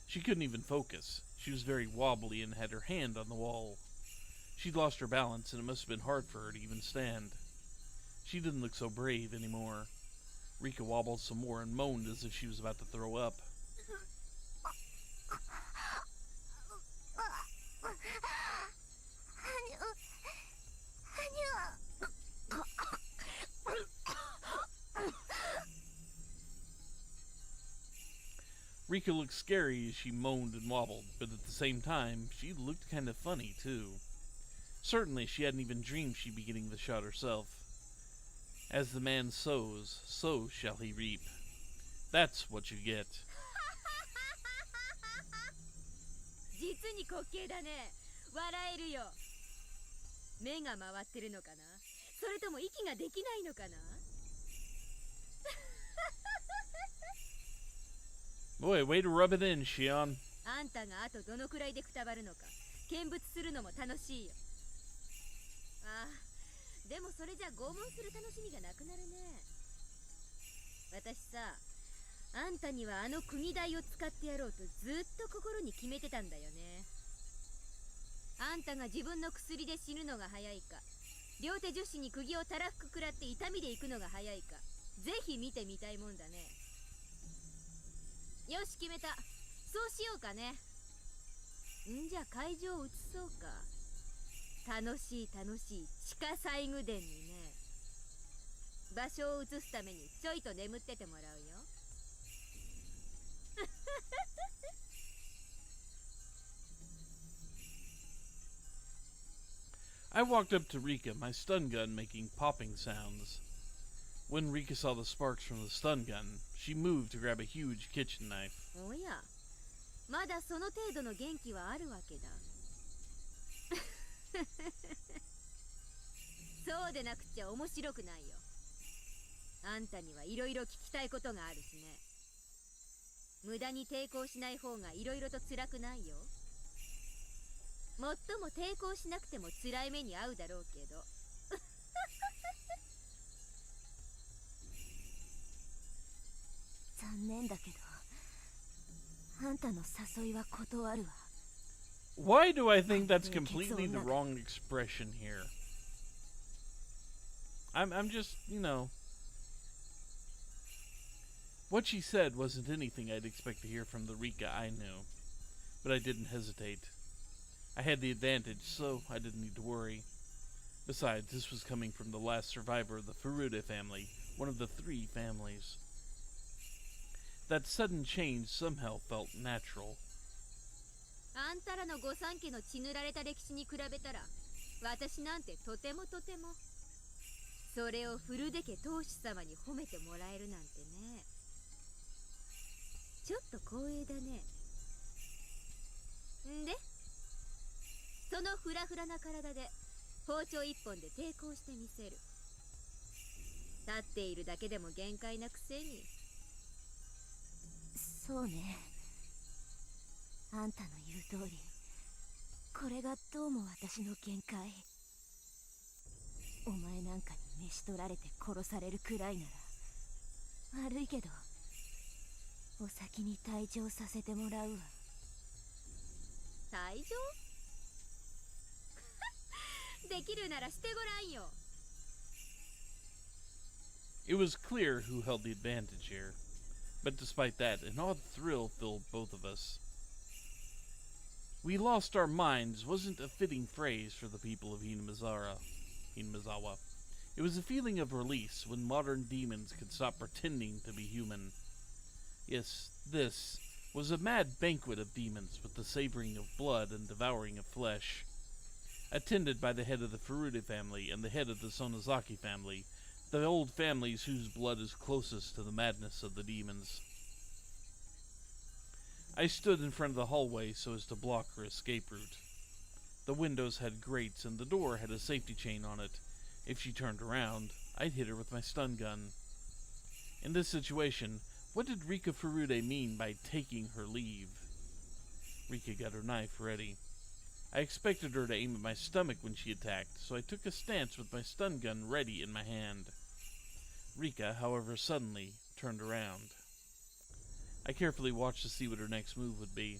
She couldn't even focus. She was very wobbly and had her hand on the wall. She'd lost her balance, and it must have been hard for her to even stand. She didn't look so brave anymore. Rika wobbled some more and moaned as if she was about to throw up. Rika looked scary as she moaned and wobbled, but at the same time, she looked kind of funny, too. Certainly, she hadn't even dreamed she'd be getting the shot herself. As the man sows, so shall he reap. That's what you get. 実に滑稽だね。笑えるよ。目が回ってるのかな。それとも息ができないのかな。Boy, way to rub it in, Shion. あんたがあとどのくらいでくたばるのか見物するのも楽しいよ。ああ、でもそれじゃ拷問する楽しみがなくなるね。私さ、あんたにはあの釘台を使ってやろうとずっと心に決めてたんだよね。あんたが自分の薬で死ぬのが早いか、両手女子に釘をたらふく食らって痛みで行くのが早いか、ぜひ見てみたいもんだね。よし決めた。そうしようかね。んじゃ会場を移そうか。楽しい楽しい地下細具殿にね。場所を移すためにちょいと眠っててもらうよ。I walked up to Rika, my stun gun making popping sounds. When Rika saw the sparks from the stun gun, she moved to grab a huge kitchen knife. おや、まだその程度の元気はあるわけだ。そうでなくちゃ面白くないよ。あんたにはいろいろ聞きたいことがあるしね。無駄に抵抗しない方がいろいろと辛くないよ。もっとも抵抗しなくても辛い目に遭うだろうけど。残念だけど、あんたの誘いは断るわ。Why do I think that's completely the wrong expression here? I'm just, you know... What she said wasn't anything I'd expect to hear from the Rika I knew. But I didn't hesitate. I had the advantage, so I didn't need to worry. Besides, this was coming from the last survivor of the Furuta family, one of the 3 families. That sudden change somehow felt natural. あんたらの御三家の血塗られた歴史に比べたら、私なんてとてもとても。それを古出家当主様に褒めてもらえるなんてね。ちょっと光栄だね。んで、そのフラフラな体で包丁一本で抵抗してみせる。立っているだけでも限界なくせに。そうね。あんたの言う通り、これがどうも私の限界。お前なんかに召し取られて殺されるくらいなら悪いけどお先に退場させてもらうわ。退場できるならしてごらんよ。 It was clear who held the advantage here, but despite that, an odd thrill filled both of us. We lost our minds wasn't a fitting phrase for the people of Hinamizawa. It was a feeling of release when modern demons could stop pretending to be human. Yes, this was a mad banquet of demons with the savoring of blood and devouring of flesh. Attended by the head of the Furude family and the head of the Sonozaki family, the old families whose blood is closest to the madness of the demons. I stood in front of the hallway so as to block her escape route. The windows had grates and the door had a safety chain on it. If she turned around, I'd hit her with my stun gun. In this situation, what did Rika Furude mean by taking her leave? Rika got her knife ready. I expected her to aim at my stomach when she attacked, so I took a stance with my stun gun ready in my hand. Rika, however, suddenly turned around. I carefully watched to see what her next move would be.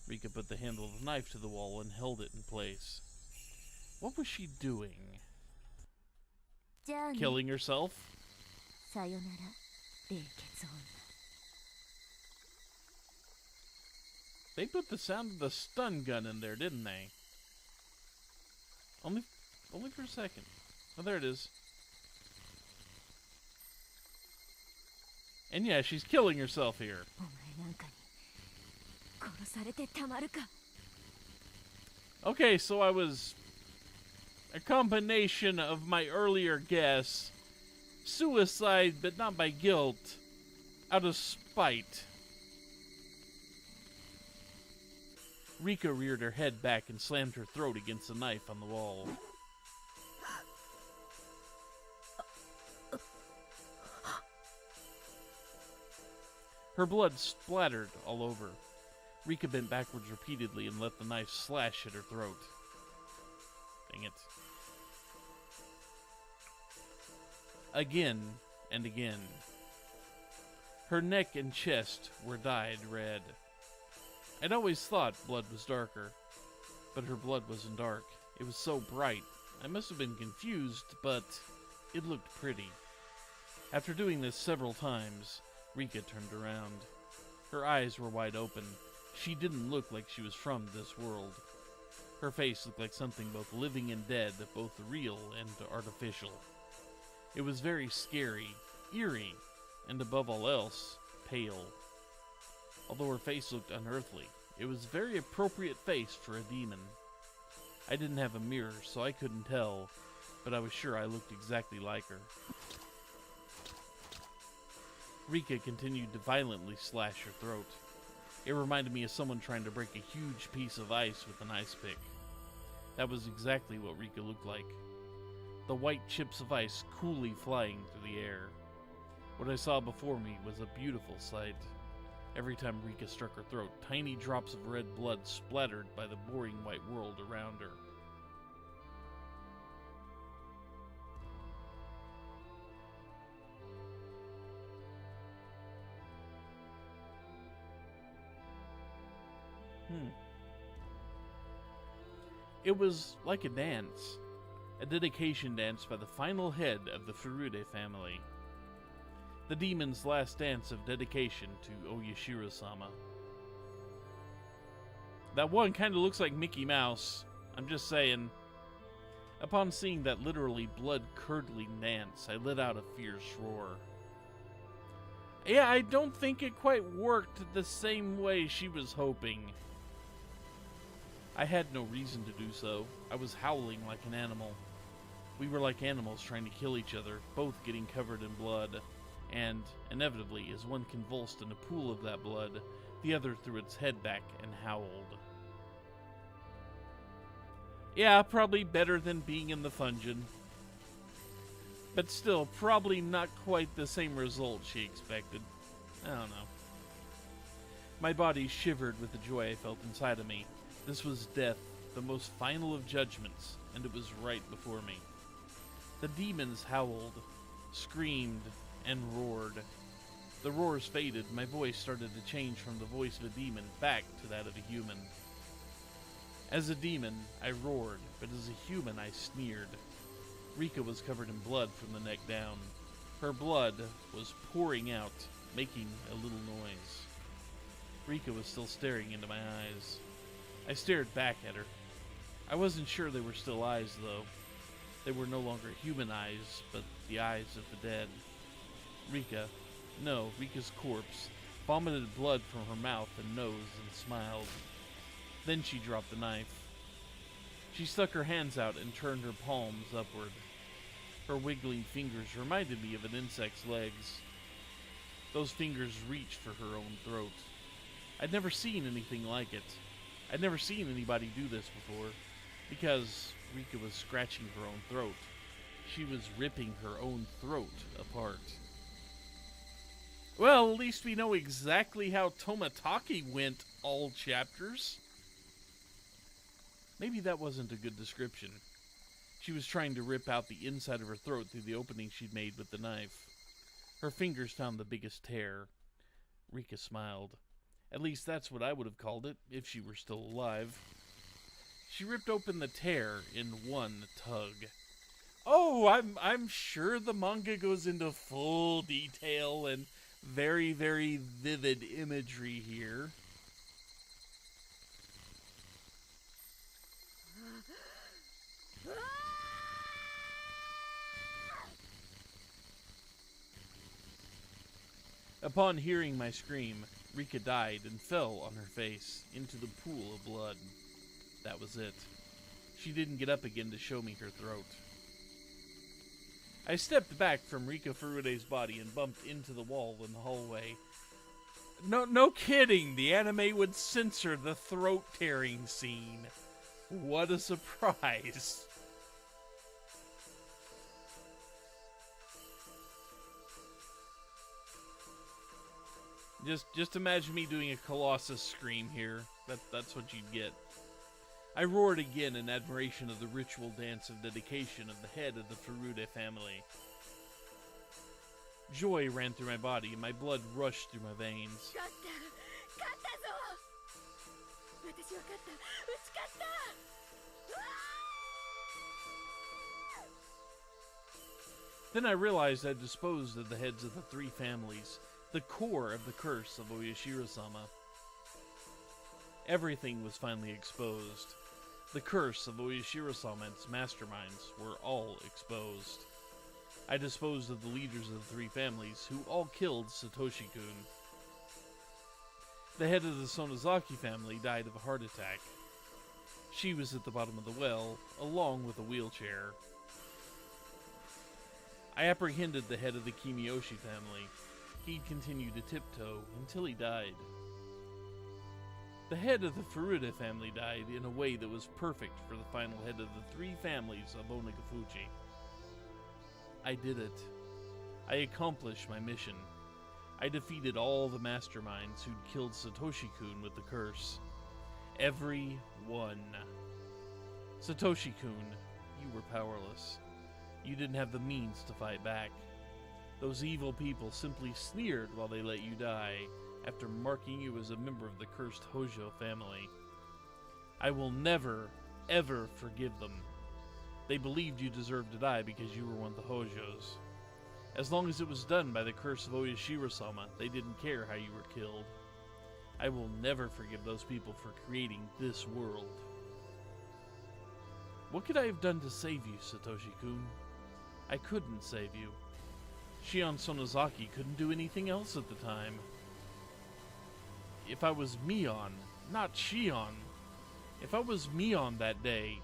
Rika put the handle of the knife to the wall and held it in place. What was she doing? Killing herself? さよなら、冷血女。 They put the sound of the stun gun in there, didn't they? Only for a second. Oh, there it is. And yeah, she's killing herself here. お前なんかに殺されてたまるか。 Okay, so I was a combination of my earlier guess. Suicide, but not by guilt. Out of spite. Rika reared her head back and slammed her throat against the knife on the wall. Her blood splattered all over. Rika bent backwards repeatedly and let the knife slash at her throat. Dang it. Again and again. Her neck and chest were dyed red. I'd always thought blood was darker, but her blood wasn't dark. It was so bright. I must have been confused, but it looked pretty. After doing this several times, Rika turned around. Her eyes were wide open. She didn't look like she was from this world. Her face looked like something both living and dead, both real and artificial. It was very scary, eerie, and above all else, pale. Although her face looked unearthly, it was a very appropriate face for a demon. I didn't have a mirror, so I couldn't tell, but I was sure I looked exactly like her. Rika continued to violently slash her throat. It reminded me of someone trying to break a huge piece of ice with an ice pick. That was exactly what Rika looked like. The white chips of ice coolly flying through the air. What I saw before me was a beautiful sight. Every time Rika struck her throat, tiny drops of red blood splattered by the boring white world around her. It was like a dance. A dedication dance by the final head of the Furude family. The demon's last dance of dedication to Oyashiro-sama. That one kind of looks like Mickey Mouse. I'm just saying. Upon seeing that literally blood-curdling dance, I let out a fierce roar. Yeah, I don't think it quite worked the same way she was hoping. I had no reason to do so. I was howling like an animal. We were like animals trying to kill each other, both getting covered in blood. And, inevitably, as one convulsed in a pool of that blood, the other threw its head back and howled. Yeah, probably better than being in the Fungeon. But still, probably not quite the same result she expected. I don't know. My body shivered with the joy I felt inside of me. This was death, the most final of judgments, and it was right before me. The demons howled, screamed, and roared. The roars faded, my voice started to change from the voice of a demon back to that of a human. As a demon, I roared, but as a human, I sneered. Rika was covered in blood from the neck down. Her blood was pouring out, making a little noise. Rika was still staring into my eyes. I stared back at her. I wasn't sure they were still eyes, though. They were no longer human eyes, but the eyes of the dead. Rika's corpse, vomited blood from her mouth and nose and smiled. Then she dropped the knife. She stuck her hands out and turned her palms upward. Her wiggling fingers reminded me of an insect's legs. Those fingers reached for her own throat. I'd never seen anything like it. I'd never seen anybody do this before, because Rika was scratching her own throat. She was ripping her own throat apart. Well, at least we know exactly how Tomataki went all chapters. Maybe that wasn't a good description. She was trying to rip out the inside of her throat through the opening she'd made with the knife. Her fingers found the biggest tear. Rika smiled. At least that's what I would have called it, if she were still alive. She ripped open the tear in one tug. Oh, I'm sure the manga goes into full detail and very, very vivid imagery here. Upon hearing my scream, Rika died and fell on her face into the pool of blood. That was it. She didn't get up again to show me her throat. I stepped back from Rika Furude's body and bumped into the wall in the hallway. No kidding, the anime would censor the throat-tearing scene. What a surprise. Just imagine me doing a Colossus scream here. That's what you'd get. I roared again in admiration of the ritual dance of dedication of the head of the Furude family. Joy ran through my body and my blood rushed through my veins. Then I realized I'd disposed of the heads of the three families, the core of the curse of Oyashiro-sama. Everything was finally exposed. The curse of Oyashiro-sama and its masterminds were all exposed. I disposed of the leaders of the three families, who all killed Satoshi-kun. The head of the Sonozaki family died of a heart attack. She was at the bottom of the well, along with a wheelchair. I apprehended the head of the Kimiyoshi family. He'd continued to tiptoe until he died. The head of the Furude family died in a way that was perfect for the final head of the three families of Onagafuchi. I did it. I accomplished my mission. I defeated all the masterminds who'd killed Satoshi-kun with the curse. Every one. Satoshi-kun, you were powerless. You didn't have the means to fight back. Those evil people simply sneered while they let you die, after marking you as a member of the cursed Hojo family. I will never, ever forgive them. They believed you deserved to die because you were one of the Hojos. As long as it was done by the curse of Oyashiro-sama, they didn't care how you were killed. I will never forgive those people for creating this world. What could I have done to save you, Satoshi-kun? I couldn't save you. Shion Sonozaki couldn't do anything else at the time. If I was Mion, not Shion, If I was Mion that day,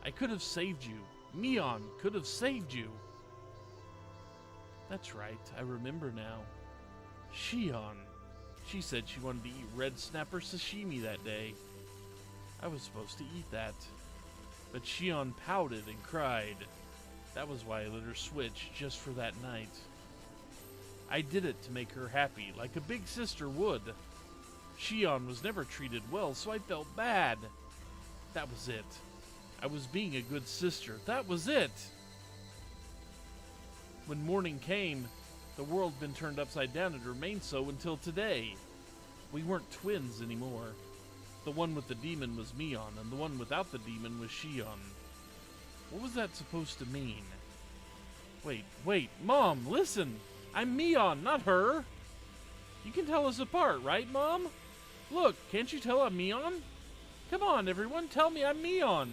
I could have saved you. Mion could have saved you. That's right, I remember now. Shion. She said she wanted to eat red snapper sashimi that day. I was supposed to eat that. But Shion pouted and cried. That was why I let her switch just for that night. I did it to make her happy, like a big sister would. Shion was never treated well, so I felt bad. That was it. I was being a good sister. That was it. When morning came, the world had been turned upside down and remained so until today. We weren't twins anymore. The one with the demon was Mion, and the one without the demon was Shion. What was that supposed to mean? Wait, Mom, listen! I'm Mion, not her! You can tell us apart, right, Mom? Look, can't you tell I'm Mion? Come on, everyone, tell me I'm Mion!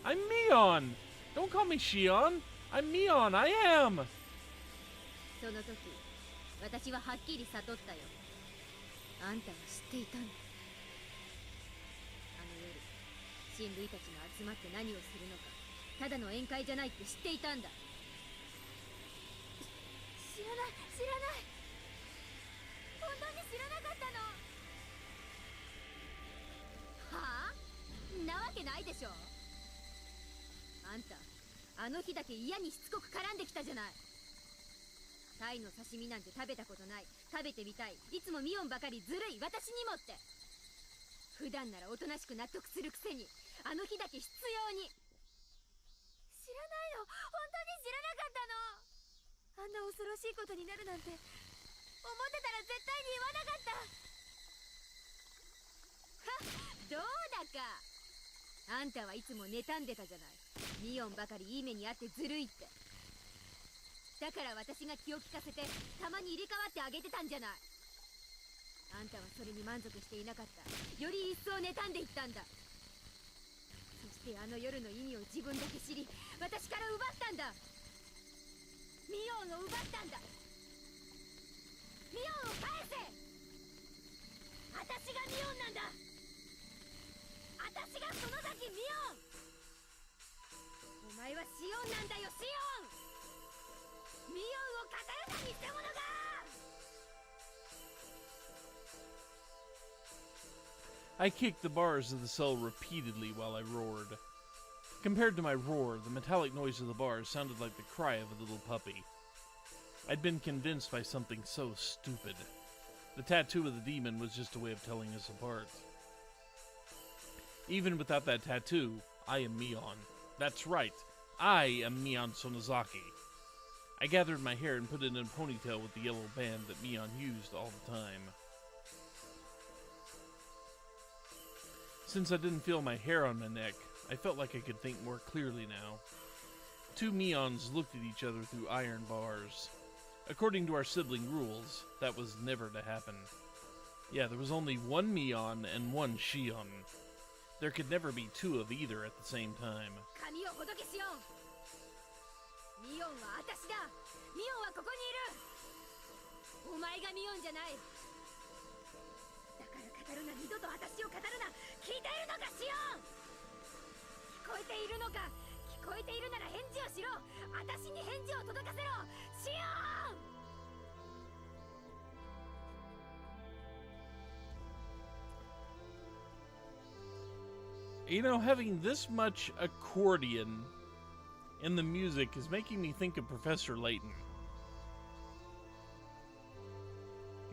I'm Mion! Don't call me Shion! I'm Mion, I am! その時、私ははっきり悟ったよ。あんたは知っていたんだ。あの夜、親類たちが集まって何をするのか、ただの宴会じゃないって知っていたんだ。知らない。本当に知らなかったの。はあ？なわけないでしょ。あんた、あの日だけ嫌にしつこく絡んできたじゃない。タイの刺身なんて食べたことない、食べてみたい、いつもミオンばかりずるい、私にもって。普段ならおとなしく納得するくせに、あの日だけ必要に。知らないよ、本当に知らなかったの。あんな恐ろしいことになるなんて思ってたら絶対に言わなかった。はっ、どうだか。あんたはいつも妬んでたじゃない。ミオンばかりいい目にあってずるいって。だから私が気を利かせてたまに入れ替わってあげてたんじゃない。あんたはそれに満足していなかった。より一層妬んでいったんだ。そしてあの夜の意味を自分だけ知り、私から奪ったんだ。ミオンを奪ったんだ。ミオンを返せ。私がミオンなんだ。私がその先ミオン。お前はシオンなんだよ、シオン。ミオンを語るな、偽物が。I kicked the bars of the cell repeatedly while I roared. Compared to my roar, the metallic noise of the bars sounded like the cry of a little puppy. I'd been convinced by something so stupid. The tattoo of the demon was just a way of telling us apart. Even without that tattoo, I am Mion. That's right, I am Mion Sonozaki. I gathered my hair and put it in a ponytail with the yellow band that Mion used all the time. Since I didn't feel my hair on my neck, I felt like I could think more clearly now. Two Mions looked at each other through iron bars. According to our sibling rules, that was never to happen. Yeah, there was only one Mion and one Shion. There could never be two of either at the same time. ミオンは私だ。ミオンはここにいる。お前がミオンじゃない。だから語るな、二度と私を語るな。聞いているのか、シオン。聞こえているのか。聞こえているなら返事をしろ。私に返事を届かせろ、シオン。You know, having this much accordion in the music is making me think of Professor Layton.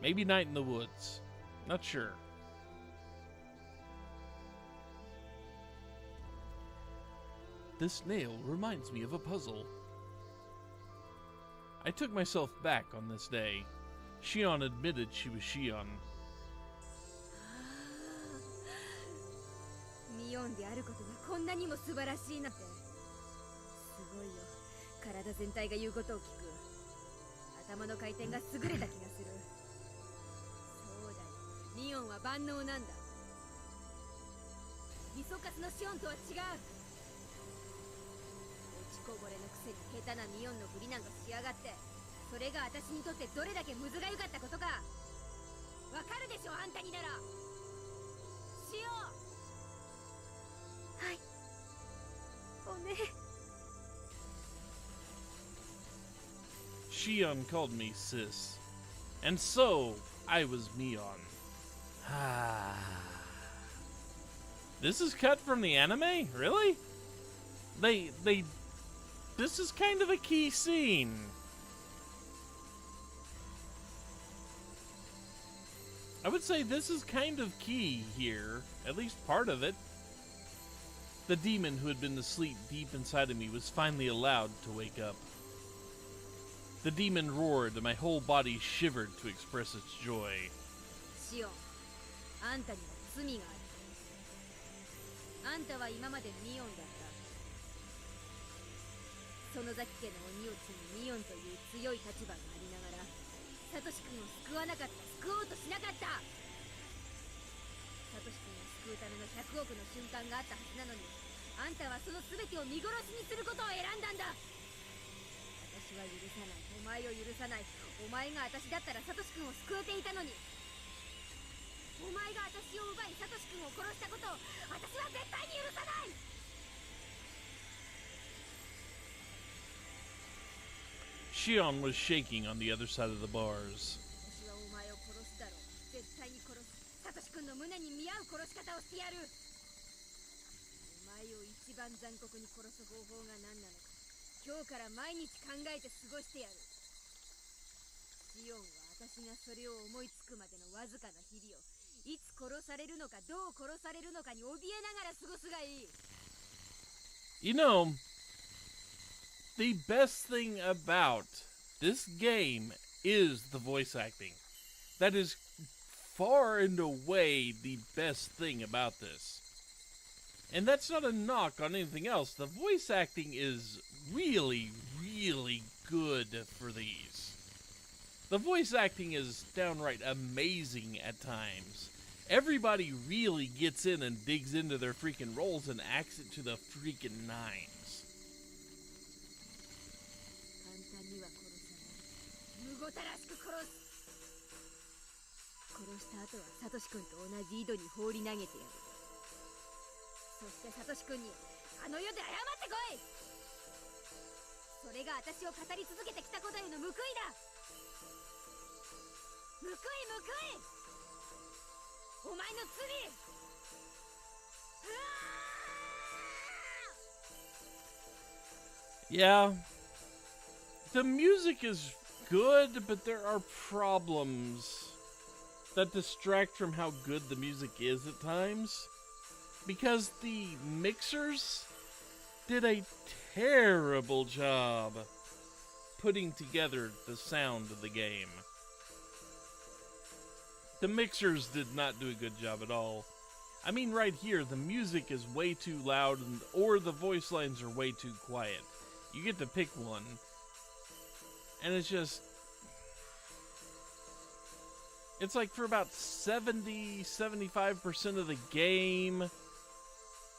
Maybe Night in the Woods. Not sure. This nail reminds me of a puzzle. I took myself back on this day. Shion admitted she was Shion. ミオンであることがこんなにも素晴らしいなんて。すごいよ。体全体が言うことを聞く。頭の回転が優れた気がする。そうだよ。ミオンは万能なんだ。味噌カツのシオンとは違う。落ちこぼれのくせに下手なミオンのふりなんかしやがって。それが私にとってどれだけムズがゆかったことか。わかるでしょ、あんたになら。シオン。はい。おね。Shion called me sis. And so, I was Mion. This is cut from the anime? Really? This is kind of a key scene. I would say this is kind of key here, at least part of it. The demon who had been asleep deep inside of me was finally allowed to wake up. The demon roared and my whole body shivered to express its joy. シオン、あんたには罪がある。あんたは今までミオンだった。園崎家の鬼を継ぐミオンという強い立場がありながら、サトシ君を救わなかった、救おうとしなかった。サトシ君を救うための100億の瞬間があったはずなのに、あんたはその全てを見殺しにすることを選んだんだ。私は許さない、お前を許さない。お前が私だったらサトシ君を救えていたのに。お前が私を奪いサトシ君を殺したことを私は絶対に許さない。Shion was shaking on the other side of the bars. 私はお前を殺すだろう。絶対に殺す。サトシ君の胸に見合う殺し方をしてやる。お前を一番残酷に殺す方法が何なのか、今日から毎日考えて過ごしてやる。シオンは私がそれを思いつくまでのわずかな日々を、いつ殺されるのかどう殺されるのかに怯えながら過ごすがいい。You know, the best thing about this game is the voice acting. That is far and away the best thing about this. And that's not a knock on anything else. The voice acting is really, really good for these. The voice acting is downright amazing at times. Everybody really gets in and digs into their freaking roles and acts it to the freaking nines. 簡単には殺さない。むごたらしく殺す。殺した後はサトシ君と同じ井戸に放り投げてやる。そしてサトシ君にあの世で謝ってこい。それが私を語り続けてきたことへの報いだ。報い報い。お前の罪。Yeah. The music is good, but there are problems that distract from how good the music is at times. Because the mixers did a terrible job putting together the sound of the game. The mixers did not do a good job at all. I mean, right here, the music is way too loud, or the voice lines are way too quiet. You get to pick one, and it's just... It's like for about 70-75% of the game,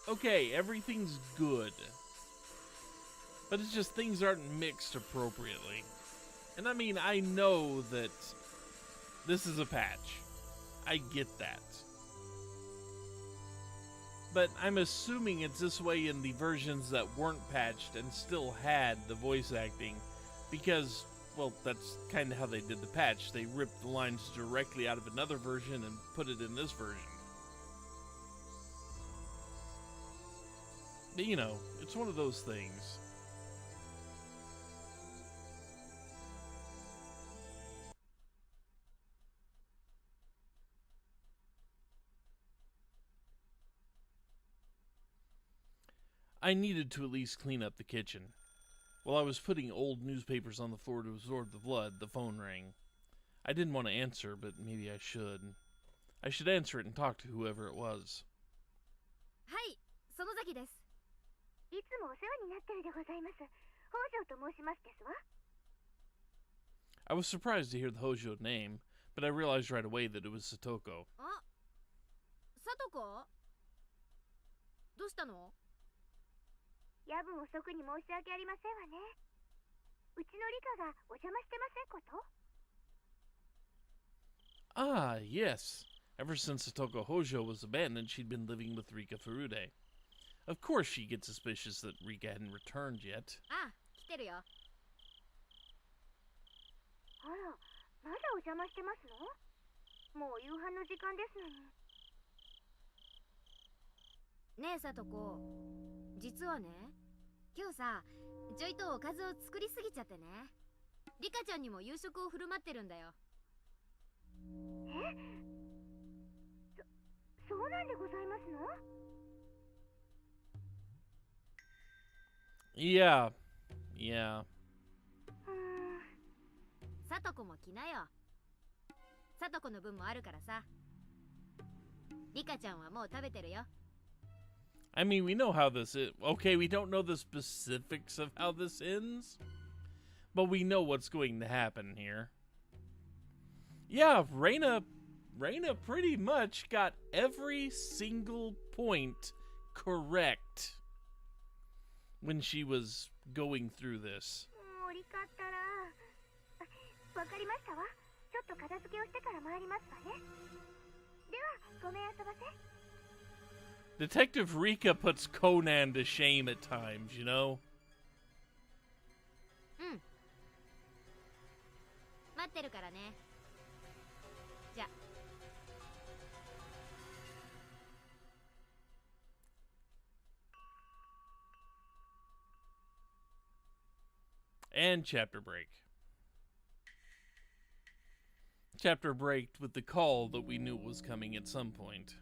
okay, everything's good. But it's just things aren't mixed appropriately. And I mean, I know that this is a patch. I get that. But I'm assuming it's this way in the versions that weren't patched and still had the voice acting. Because, well, that's kind of how they did the patch. They ripped the lines directly out of another version and put it in this version. But, you know, it's one of those things. I needed to at least clean up the kitchen. While I was putting old newspapers on the floor to absorb the blood, the phone rang. I didn't want to answer, but maybe I should. I should answer it and talk to whoever it was. はい、園崎です。いつもお世話になってるでございます。北条と申しますですわ。I was surprised to hear the Hojo name, but I realized right away that it was Satoko. あ、さとこ？どうしたの？夜分遅くに申し訳ありませんわね。うちのリカがお邪魔してませんこと？ Ah, yes. Ever since Satoko Hojo was abandoned, she'd been living with Rika Furude. Of course she gets suspicious that Rika hadn't returned yet. あ、来てるよ。あら、まだお邪魔してますの？もう夕飯の時間ですのに。ねえさとこ、実はね、今日さ、ちょいとおかずを作りすぎちゃってね。リカちゃんにも夕食を振る舞ってるんだよ。そうなんでございますの？ Yeah. Yeah. さとこも来なよ。さとこの分もあるからさ。リカちゃんはもう食べてるよ。I mean, we know how this is. Okay, we don't know the specifics of how this ends, but we know what's going to happen here. Yeah, Rena pretty much got every single point correct when she was going through this. もうリカったら。わかりましたわ。ちょっと片付けをしてから参りますわね。では、ごめんあそばせ。Detective Rika puts Conan to shame at times, you know? うん。待ってるからね。じゃ。And chapter break. Chapter break with the call that we knew was coming at some point.